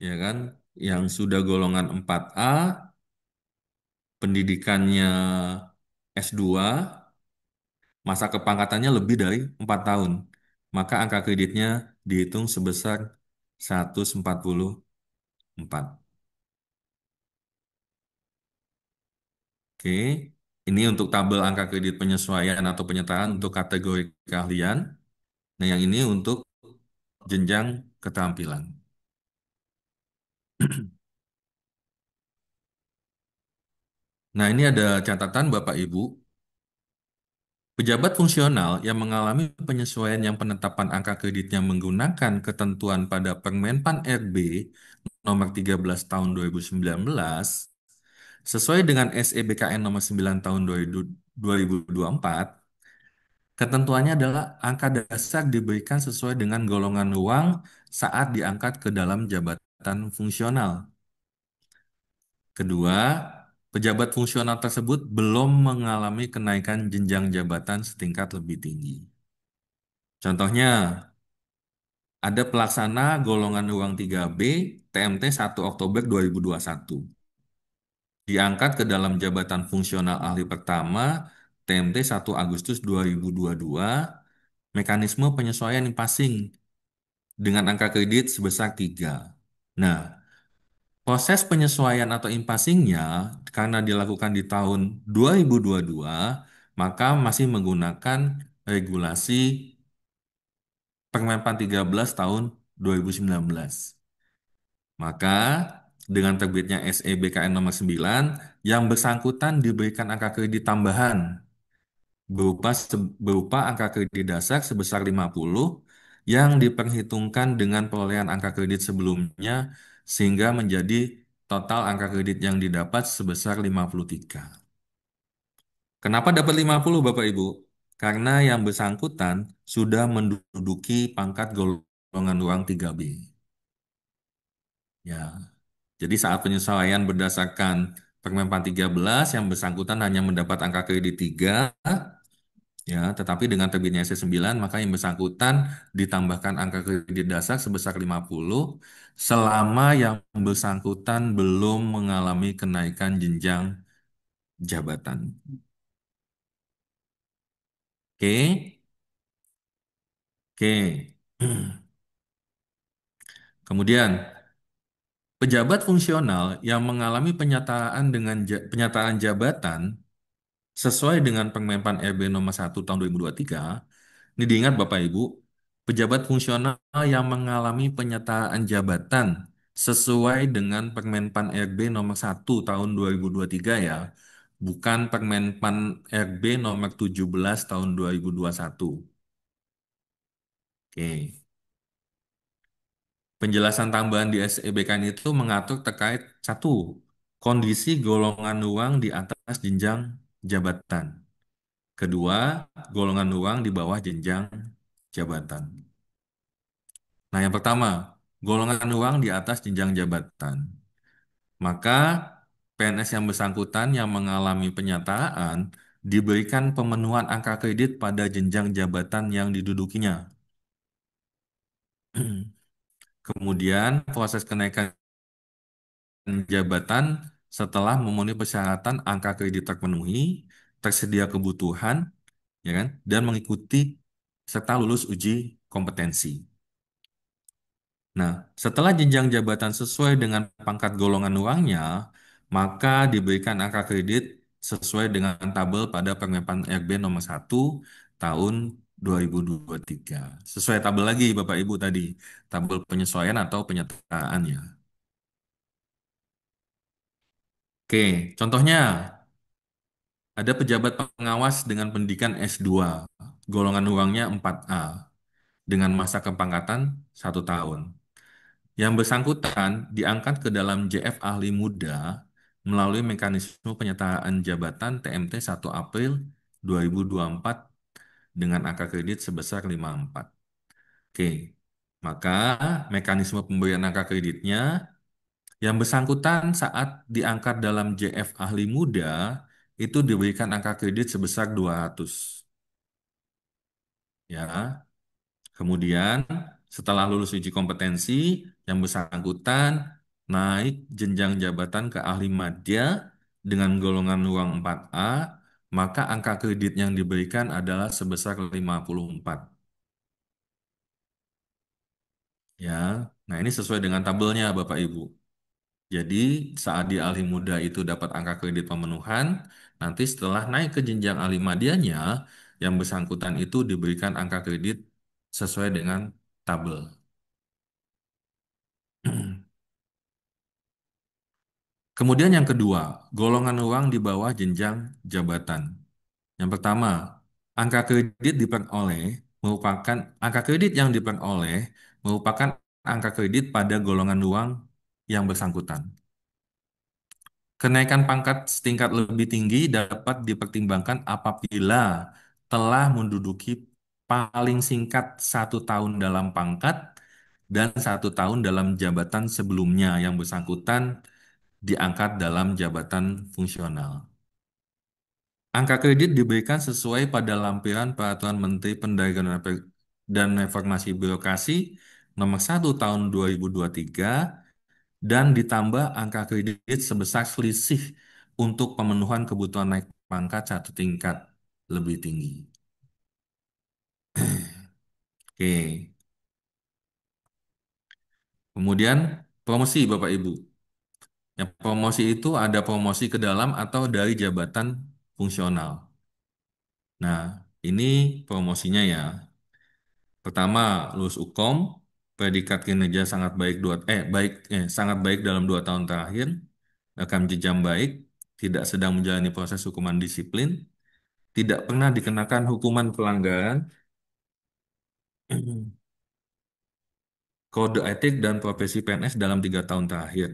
ya kan yang sudah golongan 4A pendidikannya S2 masa kepangkatannya lebih dari 4 tahun. Maka angka kreditnya dihitung sebesar 144. Oke, ini untuk tabel angka kredit penyesuaian atau penyetaraan untuk kategori keahlian. Nah, yang ini untuk jenjang keterampilan. Nah, ini ada catatan Bapak Ibu. Pejabat fungsional yang mengalami penyesuaian yang penetapan angka kreditnya menggunakan ketentuan pada Permenpan RB nomor 13 tahun 2019 sesuai dengan SE BKN nomor 9 tahun 2024, ketentuannya adalah angka dasar diberikan sesuai dengan golongan uang saat diangkat ke dalam jabatan fungsional. Kedua, pejabat fungsional tersebut belum mengalami kenaikan jenjang jabatan setingkat lebih tinggi. Contohnya, ada pelaksana golongan uang 3B TMT 1 Oktober 2021. Diangkat ke dalam jabatan fungsional ahli pertama TMT 1 Agustus 2022, mekanisme penyesuaian yang passing dengan angka kredit sebesar 3. Nah, proses penyesuaian atau impassingnya karena dilakukan di tahun 2022, maka masih menggunakan regulasi Permenpan 13 tahun 2019. Maka dengan terbitnya SE BKN nomor 9, yang bersangkutan diberikan angka kredit tambahan berupa angka kredit dasar sebesar 50 yang diperhitungkan dengan perolehan angka kredit sebelumnya sehingga menjadi total angka kredit yang didapat sebesar 53. Kenapa dapat 50 Bapak Ibu? Karena yang bersangkutan sudah menduduki pangkat golongan uang 3B. Ya, jadi saat penyesuaian berdasarkan Permenpan 13 yang bersangkutan hanya mendapat angka kredit 3. Ya, tetapi dengan terbitnya S9, maka yang bersangkutan ditambahkan angka kredit dasar sebesar 50 selama yang bersangkutan belum mengalami kenaikan jenjang jabatan. Oke, oke. Kemudian, pejabat fungsional yang mengalami penyataan jabatan sesuai dengan Permenpan RB nomor 1 tahun 2023. Ini diingat Bapak Ibu, pejabat fungsional yang mengalami penyataan jabatan sesuai dengan Permenpan RB nomor 1 tahun 2023 ya, bukan Permenpan RB nomor 17 tahun 2021. Oke. Penjelasan tambahan di SEBKN itu mengatur terkait satu, kondisi golongan uang di atas jenjang jabatan. Kedua, golongan uang di bawah jenjang jabatan. Nah, yang pertama, golongan uang di atas jenjang jabatan. Maka PNS yang bersangkutan yang mengalami penyataan diberikan pemenuhan angka kredit pada jenjang jabatan yang didudukinya. Kemudian proses kenaikan jabatan setelah memenuhi persyaratan angka kredit terpenuhi, tersedia kebutuhan, ya kan, dan mengikuti serta lulus uji kompetensi. Nah, setelah jenjang jabatan sesuai dengan pangkat golongan uangnya, maka diberikan angka kredit sesuai dengan tabel pada Permenpan RB nomor 1 tahun 2023. Sesuai tabel lagi Bapak Ibu tadi, tabel penyesuaian atau penyetaan ya. Oke, contohnya ada pejabat pengawas dengan pendidikan S2, golongan uangnya 4A, dengan masa kepangkatan 1 tahun. Yang bersangkutan diangkat ke dalam JF Ahli Muda melalui mekanisme penyataan jabatan TMT 1 April 2024 dengan angka kredit sebesar 54. Oke, maka mekanisme pemberian angka kreditnya yang bersangkutan saat diangkat dalam JF Ahli Muda itu diberikan angka kredit sebesar 200. Ya, kemudian setelah lulus uji kompetensi, yang bersangkutan naik jenjang jabatan ke ahli madya dengan golongan uang 4A, maka angka kredit yang diberikan adalah sebesar 54. Ya, nah ini sesuai dengan tabelnya Bapak Ibu. Jadi saat di ahli muda itu dapat angka kredit pemenuhan, nanti setelah naik ke jenjang ahli madyanya, yang bersangkutan itu diberikan angka kredit sesuai dengan tabel. Kemudian yang kedua, golongan uang di bawah jenjang jabatan. Yang pertama, angka kredit diperoleh merupakan angka kredit yang diperoleh merupakan angka kredit pada golongan uang yang bersangkutan. Kenaikan pangkat setingkat lebih tinggi dapat dipertimbangkan apabila telah menduduki paling singkat 1 tahun dalam pangkat dan 1 tahun dalam jabatan sebelumnya yang bersangkutan diangkat dalam jabatan fungsional. Angka kredit diberikan sesuai pada lampiran Peraturan Menteri Perdagangan dan Reformasi Birokrasi Nomor 1 Tahun 2023 dan ditambah angka kredit sebesar selisih untuk pemenuhan kebutuhan naik pangkat 1 tingkat lebih tinggi. Oke. Kemudian promosi Bapak Ibu. Yang promosi itu ada promosi ke dalam atau dari jabatan fungsional. Nah, ini promosinya ya. Pertama, lulus Ukom, predikat kinerja sangat baik sangat baik dalam 2 tahun terakhir, rekam jejak baik, tidak sedang menjalani proses hukuman disiplin, tidak pernah dikenakan hukuman pelanggaran kode etik dan profesi PNS dalam 3 tahun terakhir,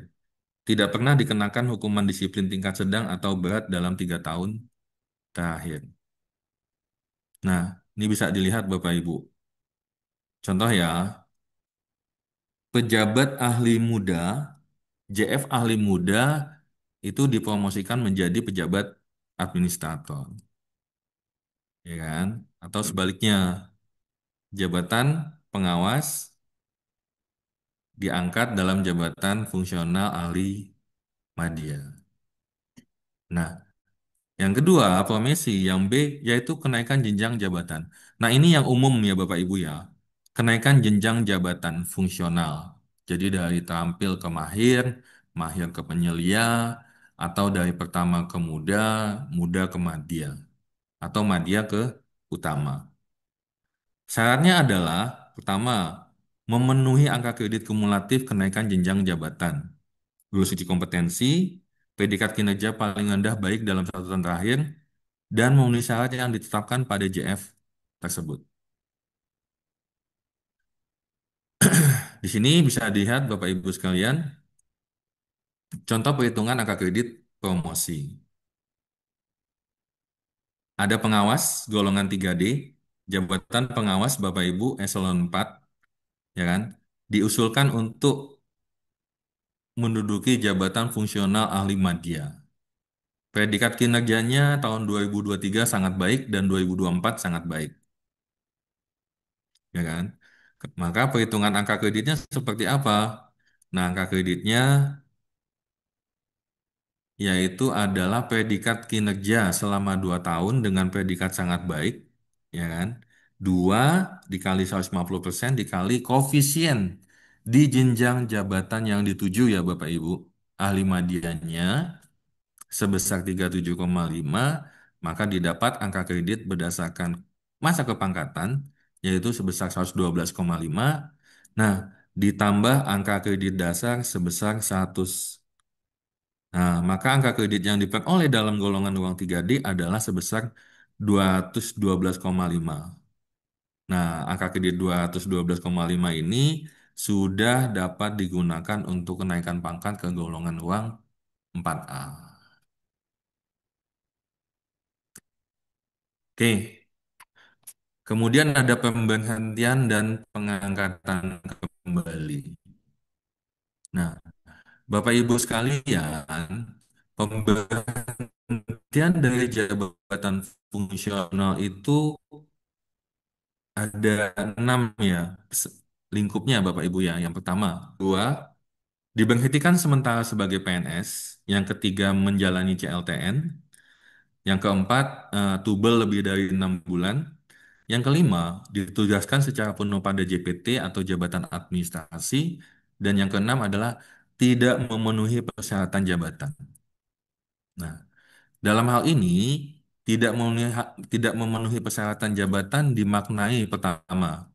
tidak pernah dikenakan hukuman disiplin tingkat sedang atau berat dalam 3 tahun terakhir. Nah, ini bisa dilihat Bapak Ibu. Contoh ya, pejabat ahli muda, JF ahli muda itu dipromosikan menjadi pejabat administrator, ya kan? Atau sebaliknya, jabatan pengawas diangkat dalam jabatan fungsional ahli madya. Nah, yang kedua, profesi yang B yaitu kenaikan jenjang jabatan. Nah, ini yang umum ya Bapak Ibu ya. Kenaikan jenjang jabatan fungsional. Jadi dari terampil ke mahir, mahir ke penyelia, atau dari pertama ke muda, muda ke madya, atau madya ke utama. Syaratnya adalah, pertama, memenuhi angka kredit kumulatif kenaikan jenjang jabatan. Lulus uji kompetensi, predikat kinerja paling rendah baik dalam 1 tahun terakhir, dan memenuhi syarat yang ditetapkan pada JF tersebut. Di sini bisa dilihat Bapak Ibu sekalian, contoh perhitungan angka kredit promosi. Ada pengawas golongan 3D, jabatan pengawas Bapak Ibu eselon 4, ya kan? Diusulkan untuk menduduki jabatan fungsional ahli madya. Predikat kinerjanya tahun 2023 sangat baik dan 2024 sangat baik, ya kan? Maka perhitungan angka kreditnya seperti apa? Nah, angka kreditnya yaitu adalah predikat kinerja selama 2 tahun dengan predikat sangat baik, ya kan? 2 dikali 150% dikali koefisien di jenjang jabatan yang dituju ya Bapak Ibu. Ahli madiannya sebesar 37,5, maka didapat angka kredit berdasarkan masa kepangkatan, yaitu sebesar 112,5. Nah, ditambah angka kredit dasar sebesar 100. Nah, maka angka kredit yang diperoleh dalam golongan uang 3D adalah sebesar 212,5. Nah, angka kredit 212,5 ini sudah dapat digunakan untuk kenaikan pangkat ke golongan uang 4A. Oke, kemudian ada pemberhentian dan pengangkatan kembali. Nah, Bapak Ibu sekalian, pemberhentian dari jabatan fungsional itu ada 6 ya lingkupnya Bapak Ibu ya. Yang pertama, 2, diberhentikan sementara sebagai PNS. Yang ketiga, menjalani CLTN. Yang keempat, tubel lebih dari 6 bulan. Yang kelima, ditugaskan secara penuh pada JPT atau jabatan administrasi. Dan yang keenam adalah tidak memenuhi persyaratan jabatan. Nah, dalam hal ini, tidak memenuhi persyaratan jabatan dimaknai pertama,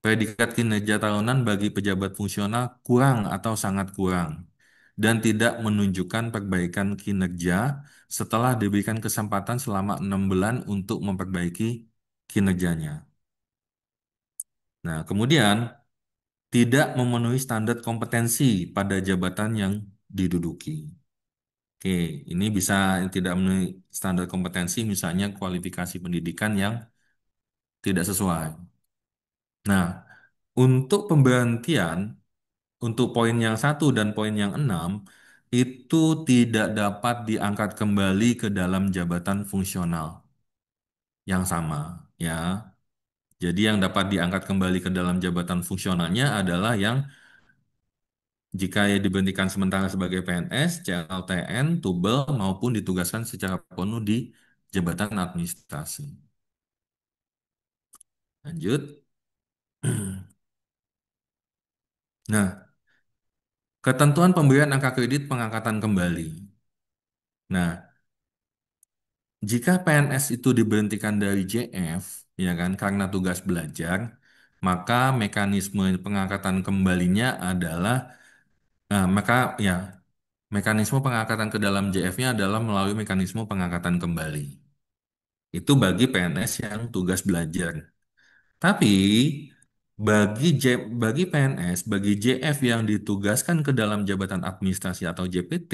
predikat kinerja tahunan bagi pejabat fungsional kurang atau sangat kurang. dan tidak menunjukkan perbaikan kinerja setelah diberikan kesempatan selama 6 bulan untuk memperbaiki kinerjanya. Nah, kemudian tidak memenuhi standar kompetensi pada jabatan yang diduduki. Oke, ini bisa tidak memenuhi standar kompetensi, misalnya kualifikasi pendidikan yang tidak sesuai. Nah, untuk pemberhentian, untuk poin yang 1 dan poin yang 6, itu tidak dapat diangkat kembali ke dalam jabatan fungsional yang sama, ya. Jadi yang dapat diangkat kembali ke dalam jabatan fungsionalnya adalah yang jika ia diberhentikan sementara sebagai PNS, CLTN, Tubel, maupun ditugaskan secara penuh di jabatan administrasi. Lanjut. Nah, ketentuan pemberian angka kredit pengangkatan kembali. Nah, jika PNS itu diberhentikan dari JF, ya kan, karena tugas belajar, maka mekanisme pengangkatan kembalinya adalah, maka ya, mekanisme pengangkatan ke dalam JF-nya adalah melalui mekanisme pengangkatan kembali. Itu bagi PNS yang tugas belajar. Tapi bagi PNS, bagi JF yang ditugaskan ke dalam jabatan administrasi atau JPT,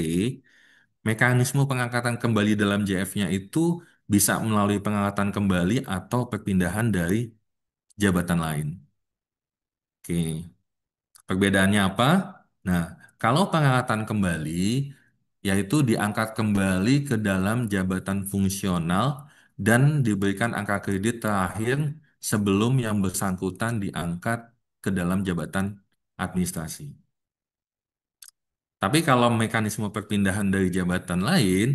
mekanisme pengangkatan kembali dalam JF-nya itu bisa melalui pengangkatan kembali atau perpindahan dari jabatan lain. Oke, perbedaannya apa? Nah, kalau pengangkatan kembali, yaitu diangkat kembali ke dalam jabatan fungsional dan diberikan angka kredit terakhir sebelum yang bersangkutan diangkat ke dalam jabatan administrasi. Tapi kalau mekanisme perpindahan dari jabatan lain,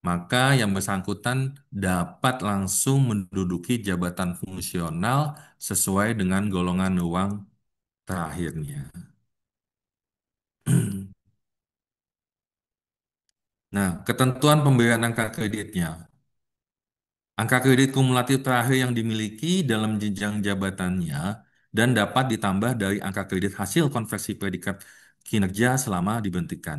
maka yang bersangkutan dapat langsung menduduki jabatan fungsional sesuai dengan golongan uang terakhirnya. Nah, ketentuan pemberian angka kreditnya. Angka kredit kumulatif terakhir yang dimiliki dalam jenjang jabatannya dan dapat ditambah dari angka kredit hasil konversi predikat kinerja selama diberhentikan.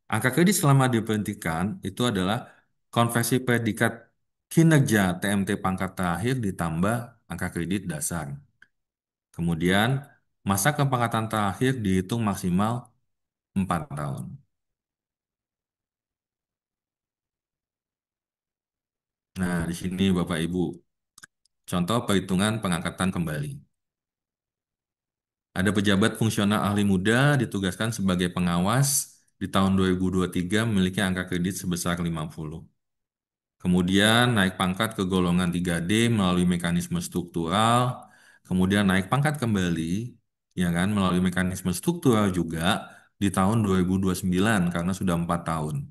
Angka kredit selama diberhentikan itu adalah konversi predikat kinerja TMT pangkat terakhir ditambah angka kredit dasar. Kemudian, masa kepangkatan terakhir dihitung maksimal 4 tahun. Nah, di sini Bapak Ibu, contoh perhitungan pengangkatan kembali. Ada pejabat fungsional ahli muda ditugaskan sebagai pengawas di tahun 2023 memiliki angka kredit sebesar 50. Kemudian naik pangkat ke golongan 3D melalui mekanisme struktural, kemudian naik pangkat kembali, ya kan, melalui mekanisme struktural juga di tahun 2029 karena sudah 4 tahun.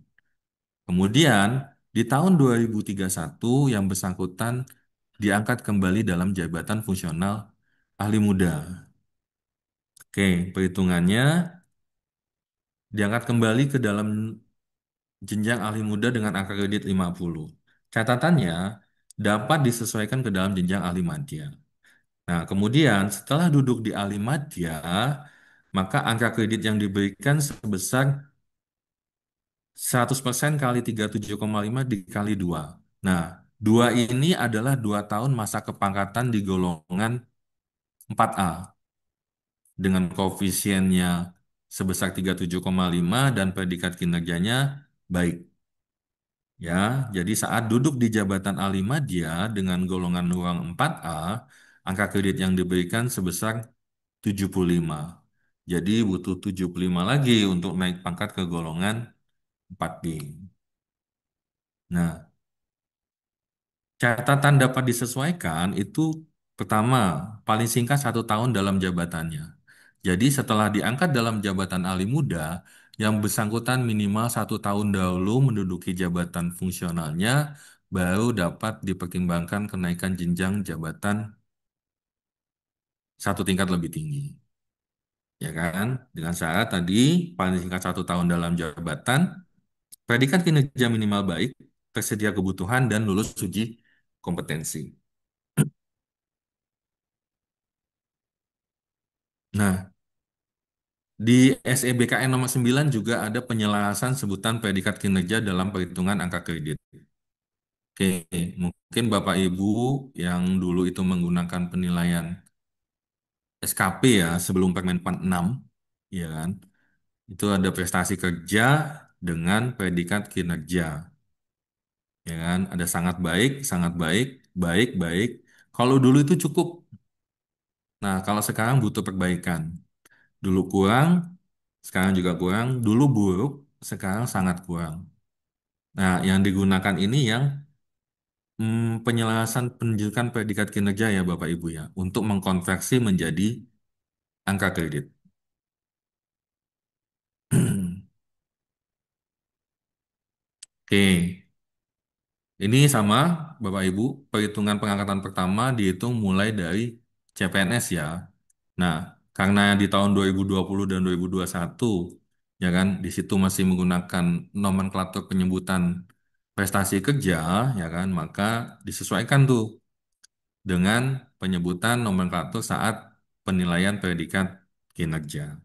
Kemudian di tahun 2031 yang bersangkutan diangkat kembali dalam jabatan fungsional ahli muda. Oke, perhitungannya diangkat kembali ke dalam jenjang ahli muda dengan angka kredit 50. Catatannya dapat disesuaikan ke dalam jenjang ahli madya. Nah, kemudian setelah duduk di ahli madya, maka angka kredit yang diberikan sebesar 100% kali 37,5 dikali 2. Nah, 2 ini adalah 2 tahun masa kepangkatan di golongan 4A dengan koefisiennya sebesar 37,5 dan predikat kinerjanya baik. Ya, jadi saat duduk di jabatan Alimadya dengan golongan uang 4A, angka kredit yang diberikan sebesar 75. Jadi butuh 75 lagi untuk naik pangkat ke golongan 4B. Nah, catatan dapat disesuaikan itu pertama, paling singkat 1 tahun dalam jabatannya. Jadi setelah diangkat dalam jabatan ahli muda, yang bersangkutan minimal 1 tahun dahulu menduduki jabatan fungsionalnya, baru dapat dipertimbangkan kenaikan jenjang jabatan 1 tingkat lebih tinggi. Ya kan? Dengan syarat tadi, paling singkat 1 tahun dalam jabatan, predikat kinerja minimal baik, tersedia kebutuhan, dan lulus uji kompetensi. Nah, Di SEBKN nomor 9 juga ada penyelarasan sebutan predikat kinerja dalam perhitungan angka kredit. Oke, mungkin Bapak Ibu yang dulu itu menggunakan penilaian SKP ya sebelum Permen 46, ya kan? Itu ada prestasi kerja dengan predikat kinerja, ya kan? Ada sangat baik, baik, baik. Kalau dulu itu cukup. Nah, kalau sekarang butuh perbaikan. Dulu kurang, sekarang juga kurang. Dulu buruk, sekarang sangat kurang. Nah, yang digunakan ini yang penyelarasan penunjukan predikat kinerja ya Bapak Ibu ya, untuk mengkonversi menjadi angka kredit. Oke, ini sama Bapak Ibu, perhitungan pengangkatan pertama dihitung mulai dari CPNS ya. Nah, karena di tahun 2020 dan 2021 ya kan, di situ masih menggunakan nomenklatur penyebutan prestasi kerja ya kan, maka disesuaikan tuh dengan penyebutan nomenklatur saat penilaian predikat kinerja.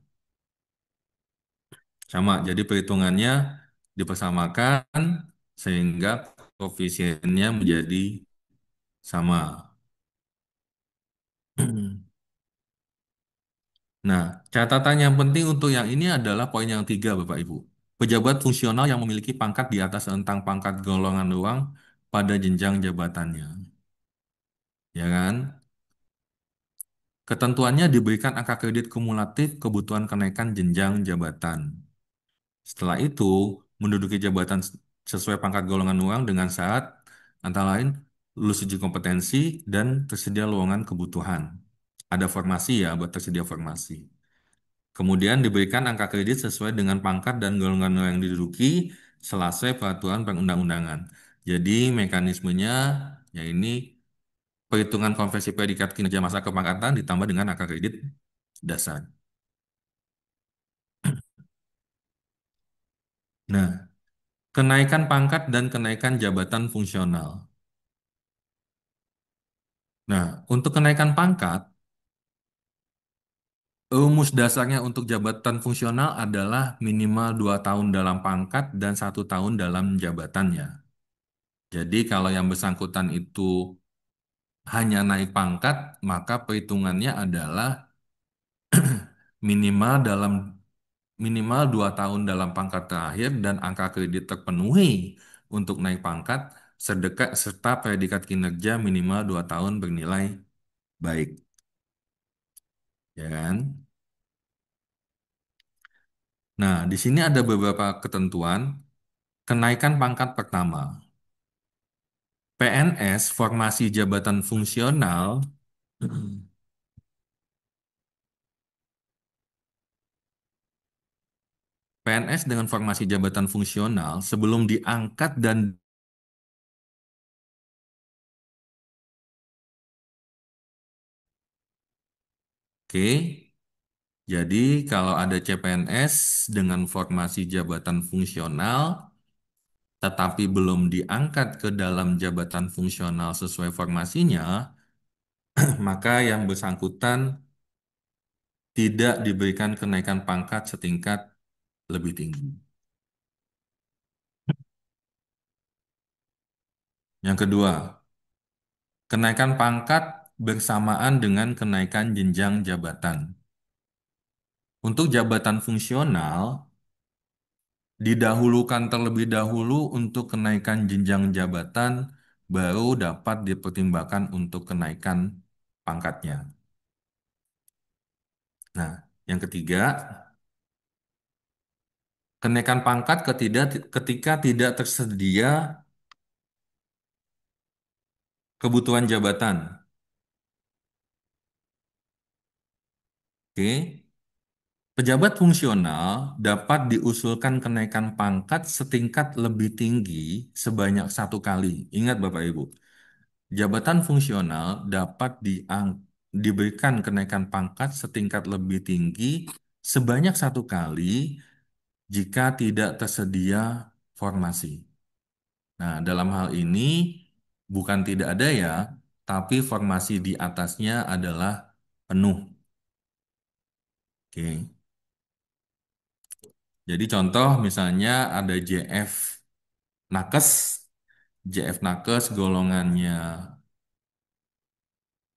Sama, jadi perhitungannya dipersamakan sehingga koefisiennya menjadi sama. Nah, catatan yang penting untuk yang ini adalah poin yang tiga, Bapak Ibu. Pejabat fungsional yang memiliki pangkat di atas rentang pangkat golongan ruang pada jenjang jabatannya. Ya kan? Ketentuannya diberikan angka kredit kumulatif kebutuhan kenaikan jenjang jabatan. Setelah itu, menduduki jabatan sesuai pangkat golongan uang dengan syarat antara lain lulus uji kompetensi dan tersedia lowongan kebutuhan. Ada formasi ya, buat tersedia formasi. Kemudian diberikan angka kredit sesuai dengan pangkat dan golongan uang yang diduduki selesai peraturan perundang-undangan. Jadi mekanismenya ya ini perhitungan konversi predikat kinerja masa kepangkatan ditambah dengan angka kredit dasar. Nah, kenaikan pangkat dan kenaikan jabatan fungsional. Nah, untuk kenaikan pangkat, rumus dasarnya untuk jabatan fungsional adalah minimal 2 tahun dalam pangkat dan 1 tahun dalam jabatannya. Jadi kalau yang bersangkutan itu hanya naik pangkat, maka perhitungannya adalah minimal dalam minimal 2 tahun dalam pangkat terakhir dan angka kredit terpenuhi untuk naik pangkat, serta predikat kinerja minimal 2 tahun bernilai baik. Ya kan? Nah, di sini ada beberapa ketentuan. Kenaikan pangkat pertama. PNS, formasi jabatan fungsional. PNS dengan formasi jabatan fungsional sebelum diangkat dan oke. Jadi kalau ada CPNS dengan formasi jabatan fungsional tetapi belum diangkat ke dalam jabatan fungsional sesuai formasinya, maka yang bersangkutan tidak diberikan kenaikan pangkat setingkat lebih tinggi. Yang kedua, kenaikan pangkat bersamaan dengan kenaikan jenjang jabatan. Untuk jabatan fungsional, didahulukan terlebih dahulu untuk kenaikan jenjang jabatan, baru dapat dipertimbangkan untuk kenaikan pangkatnya. Nah, yang ketiga, kenaikan pangkat ketika tidak tersedia kebutuhan jabatan. Oke. Pejabat fungsional dapat diusulkan kenaikan pangkat setingkat lebih tinggi sebanyak 1 kali. Ingat Bapak Ibu, jabatan fungsional dapat diberikan kenaikan pangkat setingkat lebih tinggi sebanyak 1 kali jika tidak tersedia formasi. Nah, dalam hal ini bukan tidak ada ya, tapi formasi di atasnya adalah penuh. Oke. Jadi contoh misalnya ada JF nakes, JF nakes golongannya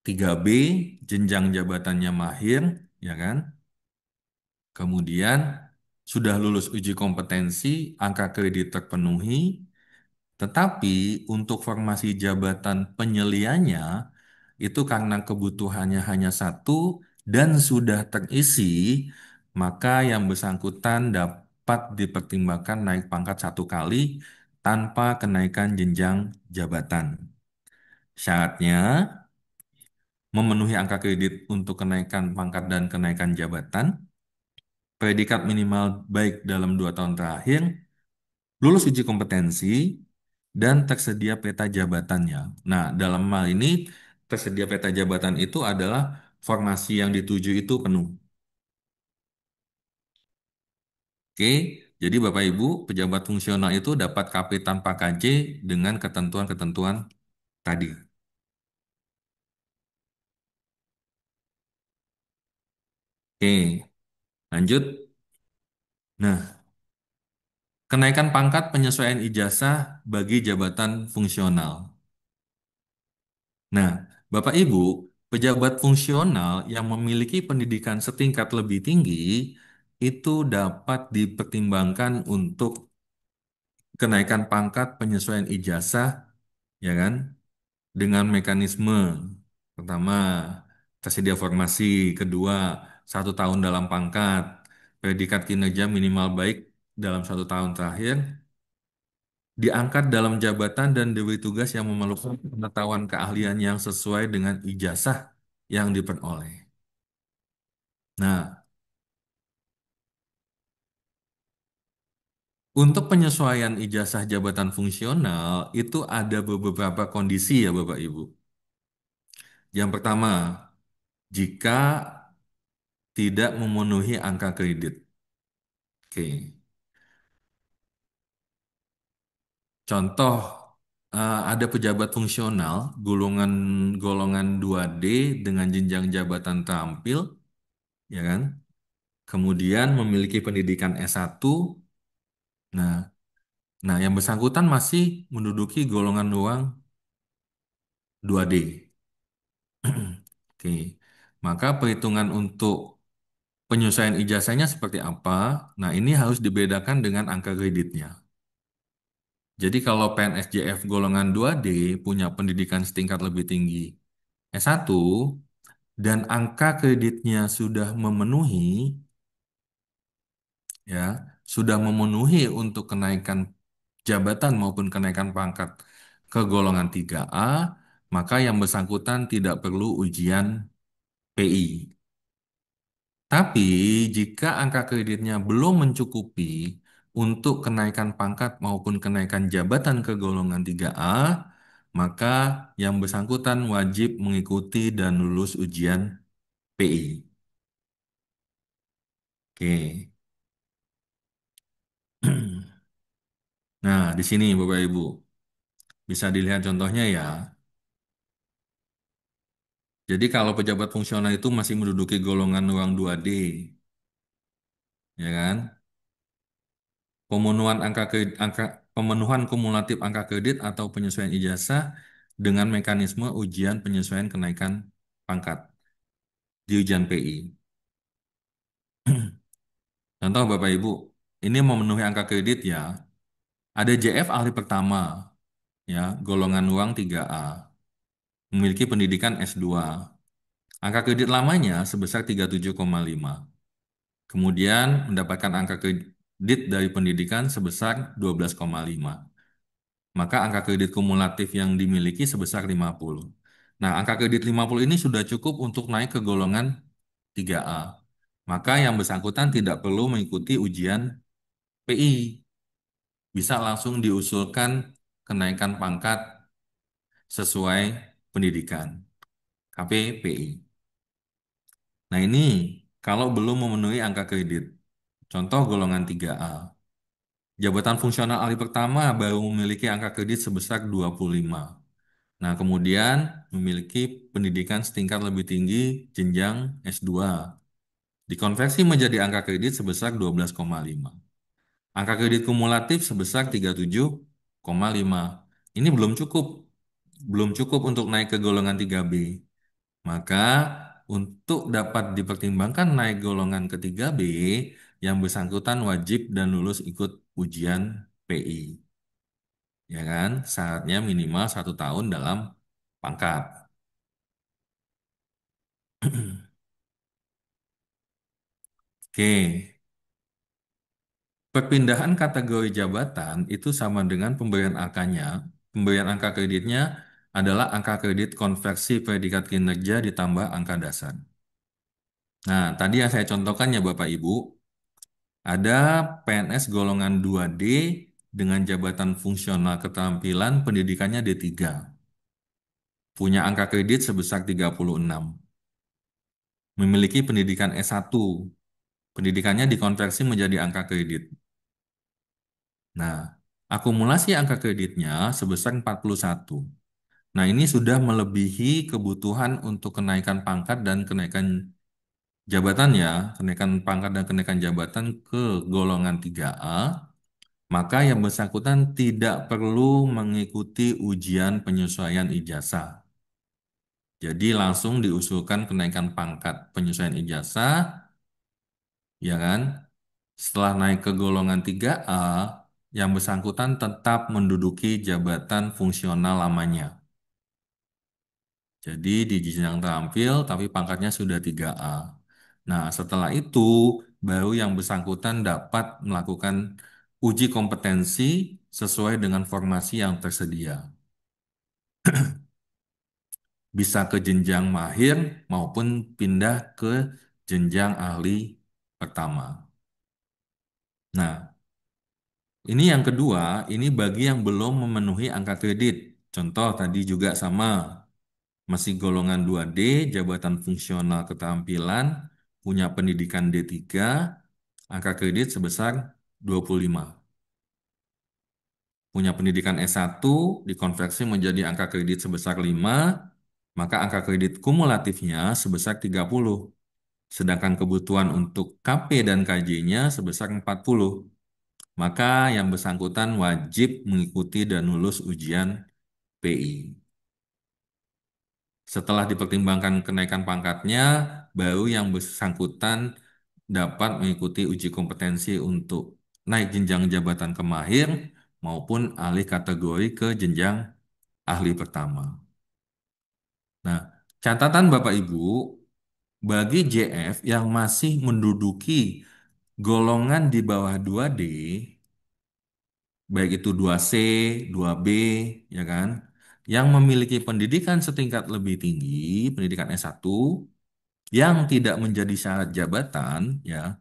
3B, jenjang jabatannya mahir, ya kan? Kemudian sudah lulus uji kompetensi, angka kredit terpenuhi, tetapi untuk formasi jabatan penyelianya itu karena kebutuhannya hanya satu dan sudah terisi, maka yang bersangkutan dapat dipertimbangkan naik pangkat 1 kali tanpa kenaikan jenjang jabatan. Syaratnya memenuhi angka kredit untuk kenaikan pangkat dan kenaikan jabatan, predikat minimal baik dalam 2 tahun terakhir, lulus uji kompetensi, dan tersedia peta jabatannya. Nah, dalam hal ini, tersedia peta jabatan itu adalah formasi yang dituju itu penuh. Oke, jadi Bapak Ibu, pejabat fungsional itu dapat KP tanpa KJ dengan ketentuan-ketentuan tadi. Oke, lanjut. Nah, kenaikan pangkat penyesuaian ijazah bagi jabatan fungsional. Nah, Bapak Ibu, pejabat fungsional yang memiliki pendidikan setingkat lebih tinggi itu dapat dipertimbangkan untuk kenaikan pangkat penyesuaian ijazah, ya kan? Dengan mekanisme pertama, tersedia formasi, kedua, 1 tahun dalam pangkat, predikat kinerja minimal baik dalam 1 tahun terakhir, diangkat dalam jabatan dan diberi tugas yang memerlukan pengetahuan keahlian yang sesuai dengan ijazah yang diperoleh. Nah, untuk penyesuaian ijazah jabatan fungsional itu ada beberapa kondisi ya Bapak Ibu. Yang pertama, jika tidak memenuhi angka kredit. Oke. Contoh, ada pejabat fungsional golongan golongan 2D dengan jenjang jabatan terampil, ya kan? Kemudian memiliki pendidikan S1. Nah, nah yang bersangkutan masih menduduki golongan doang 2D. Oke. Maka perhitungan untuk penyesuaian ijazahnya seperti apa? Nah, ini harus dibedakan dengan angka kreditnya. Jadi kalau PNSJF golongan 2D punya pendidikan setingkat lebih tinggi S1 dan angka kreditnya sudah memenuhi, ya, sudah memenuhi untuk kenaikan jabatan maupun kenaikan pangkat ke golongan 3A, maka yang bersangkutan tidak perlu ujian PI. Tapi jika angka kreditnya belum mencukupi untuk kenaikan pangkat maupun kenaikan jabatan ke golongan 3A, maka yang bersangkutan wajib mengikuti dan lulus ujian PI. Oke. Nah, di sini Bapak Ibu bisa dilihat contohnya ya. Jadi kalau pejabat fungsional itu masih menduduki golongan ruang 2D, ya kan? Pemenuhan kumulatif angka kredit atau penyesuaian ijazah dengan mekanisme ujian penyesuaian kenaikan pangkat di ujian PI. Contoh Bapak Ibu, ini memenuhi angka kredit ya. Ada JF ahli pertama, ya, golongan uang 3A, memiliki pendidikan S2. Angka kredit lamanya sebesar 37,5. Kemudian mendapatkan angka kredit dari pendidikan sebesar 12,5. Maka angka kredit kumulatif yang dimiliki sebesar 50. Nah, angka kredit 50 ini sudah cukup untuk naik ke golongan 3A. Maka yang bersangkutan tidak perlu mengikuti ujian PI. Bisa langsung diusulkan kenaikan pangkat sesuai pendidikan KPPI. Nah, ini kalau belum memenuhi angka kredit. Contoh golongan 3A. Jabatan fungsional ahli pertama baru memiliki angka kredit sebesar 25. Nah, kemudian memiliki pendidikan setingkat lebih tinggi jenjang S2. Dikonversi menjadi angka kredit sebesar 12,5. Angka kredit kumulatif sebesar 37,5. Ini belum cukup. Belum cukup untuk naik ke golongan 3B. Maka untuk dapat dipertimbangkan naik golongan ke 3B, yang bersangkutan wajib dan lulus ikut ujian PI. Ya kan? Syaratnya minimal 1 tahun dalam pangkat. Oke. Perpindahan kategori jabatan itu sama dengan pemberian angkanya. Pemberian angka kreditnya adalah angka kredit konversi predikat kinerja ditambah angka dasar. Nah, tadi yang saya contohkan ya Bapak Ibu, ada PNS golongan 2D dengan jabatan fungsional keterampilan pendidikannya D3. Punya angka kredit sebesar 36. Memiliki pendidikan S1. Pendidikannya dikonversi menjadi angka kredit. Nah, akumulasi angka kreditnya sebesar 41. Nah, ini sudah melebihi kebutuhan untuk kenaikan pangkat dan kenaikan jabatan ya, kenaikan pangkat dan kenaikan jabatan ke golongan 3A, maka yang bersangkutan tidak perlu mengikuti ujian penyesuaian ijazah. Jadi langsung diusulkan kenaikan pangkat penyesuaian ijazah, ya kan? Setelah naik ke golongan 3A, yang bersangkutan tetap menduduki jabatan fungsional lamanya. Jadi di jenjang terampil tapi pangkatnya sudah 3A. Nah, setelah itu baru yang bersangkutan dapat melakukan uji kompetensi sesuai dengan formasi yang tersedia. Bisa ke jenjang mahir maupun pindah ke jenjang ahli pertama. Nah, ini yang kedua, ini bagi yang belum memenuhi angka kredit. Contoh tadi juga sama, masih golongan 2D, jabatan fungsional keterampilan, punya pendidikan D3, angka kredit sebesar 25. Punya pendidikan S1, dikonversi menjadi angka kredit sebesar 5, maka angka kredit kumulatifnya sebesar 30. Sedangkan kebutuhan untuk KP dan KJ-nya sebesar 40. Maka yang bersangkutan wajib mengikuti dan lulus ujian PI. Setelah dipertimbangkan kenaikan pangkatnya, baru yang bersangkutan dapat mengikuti uji kompetensi untuk naik jenjang jabatan ke mahir maupun alih kategori ke jenjang ahli pertama. Nah, catatan Bapak Ibu, bagi JF yang masih menduduki golongan di bawah 2D, baik itu 2C, 2B, ya kan, yang memiliki pendidikan setingkat lebih tinggi, pendidikan S1, yang tidak menjadi syarat jabatan, ya,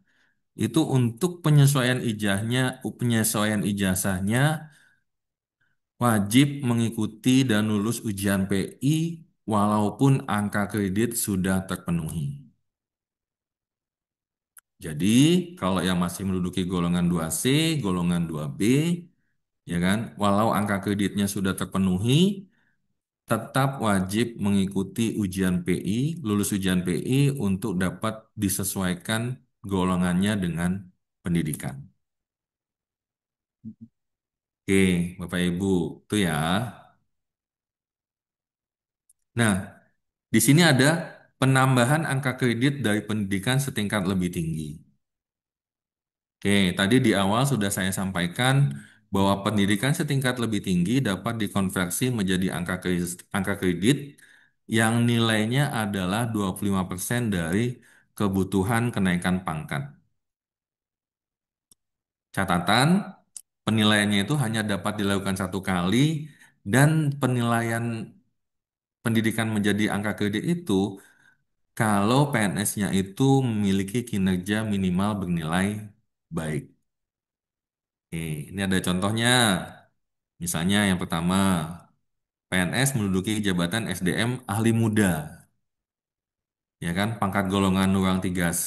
itu untuk penyesuaian ijazahnya wajib mengikuti dan lulus ujian PI walaupun angka kredit sudah terpenuhi. Jadi, kalau yang masih menduduki golongan 2C, golongan 2B, ya kan, walau angka kreditnya sudah terpenuhi, tetap wajib mengikuti ujian PI, lulus ujian PI untuk dapat disesuaikan golongannya dengan pendidikan. Oke, Bapak Ibu, itu ya. Nah, di sini ada penambahan angka kredit dari pendidikan setingkat lebih tinggi. Oke, tadi di awal sudah saya sampaikan bahwa pendidikan setingkat lebih tinggi dapat dikonversi menjadi angka kredit yang nilainya adalah 25% dari kebutuhan kenaikan pangkat. Catatan, penilaiannya itu hanya dapat dilakukan 1 kali dan penilaian pendidikan menjadi angka kredit itu kalau PNS-nya itu memiliki kinerja minimal bernilai baik. Oke, ini ada contohnya. Misalnya yang pertama, PNS menduduki jabatan SDM ahli muda, ya kan? Pangkat golongan ruang 3C,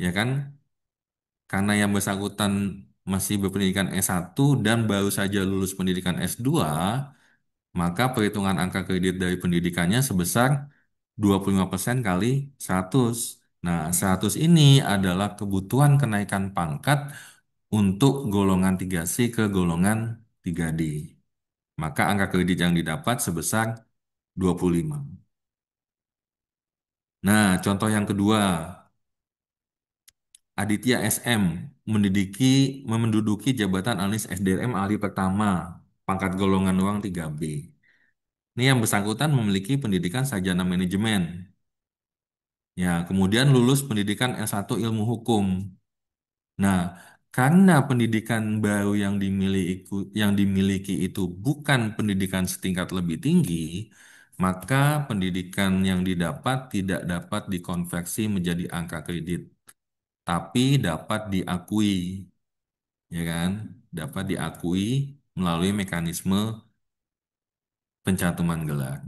ya kan? Karena yang bersangkutan masih berpendidikan S1 dan baru saja lulus pendidikan S2, maka perhitungan angka kredit dari pendidikannya sebesar 25% kali 100. Nah, 100 ini adalah kebutuhan kenaikan pangkat untuk golongan 3C ke golongan 3D. Maka angka kredit yang didapat sebesar 25. Nah, contoh yang kedua, Aditya SM menduduki jabatan analis SDM ahli pertama, pangkat golongan uang 3B. Ini yang bersangkutan memiliki pendidikan sarjana manajemen. Ya, kemudian lulus pendidikan S1 ilmu hukum. Nah, karena pendidikan baru yang dimiliki itu bukan pendidikan setingkat lebih tinggi, maka pendidikan yang didapat tidak dapat dikonversi menjadi angka kredit, tapi dapat diakui, ya kan? Dapat diakui melalui mekanisme pencantuman gelar.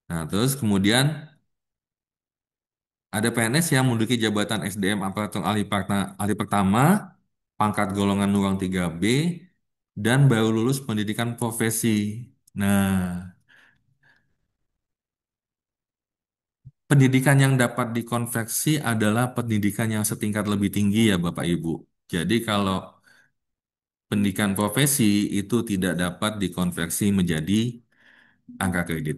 Nah, terus kemudian ada PNS yang menduduki jabatan SDM aparatur ahli pertama, pangkat golongan uang 3B, dan baru lulus pendidikan profesi. Nah, pendidikan yang dapat dikonversi adalah pendidikan yang setingkat lebih tinggi ya Bapak Ibu. Jadi kalau pendidikan profesi itu tidak dapat dikonversi menjadi angka kredit.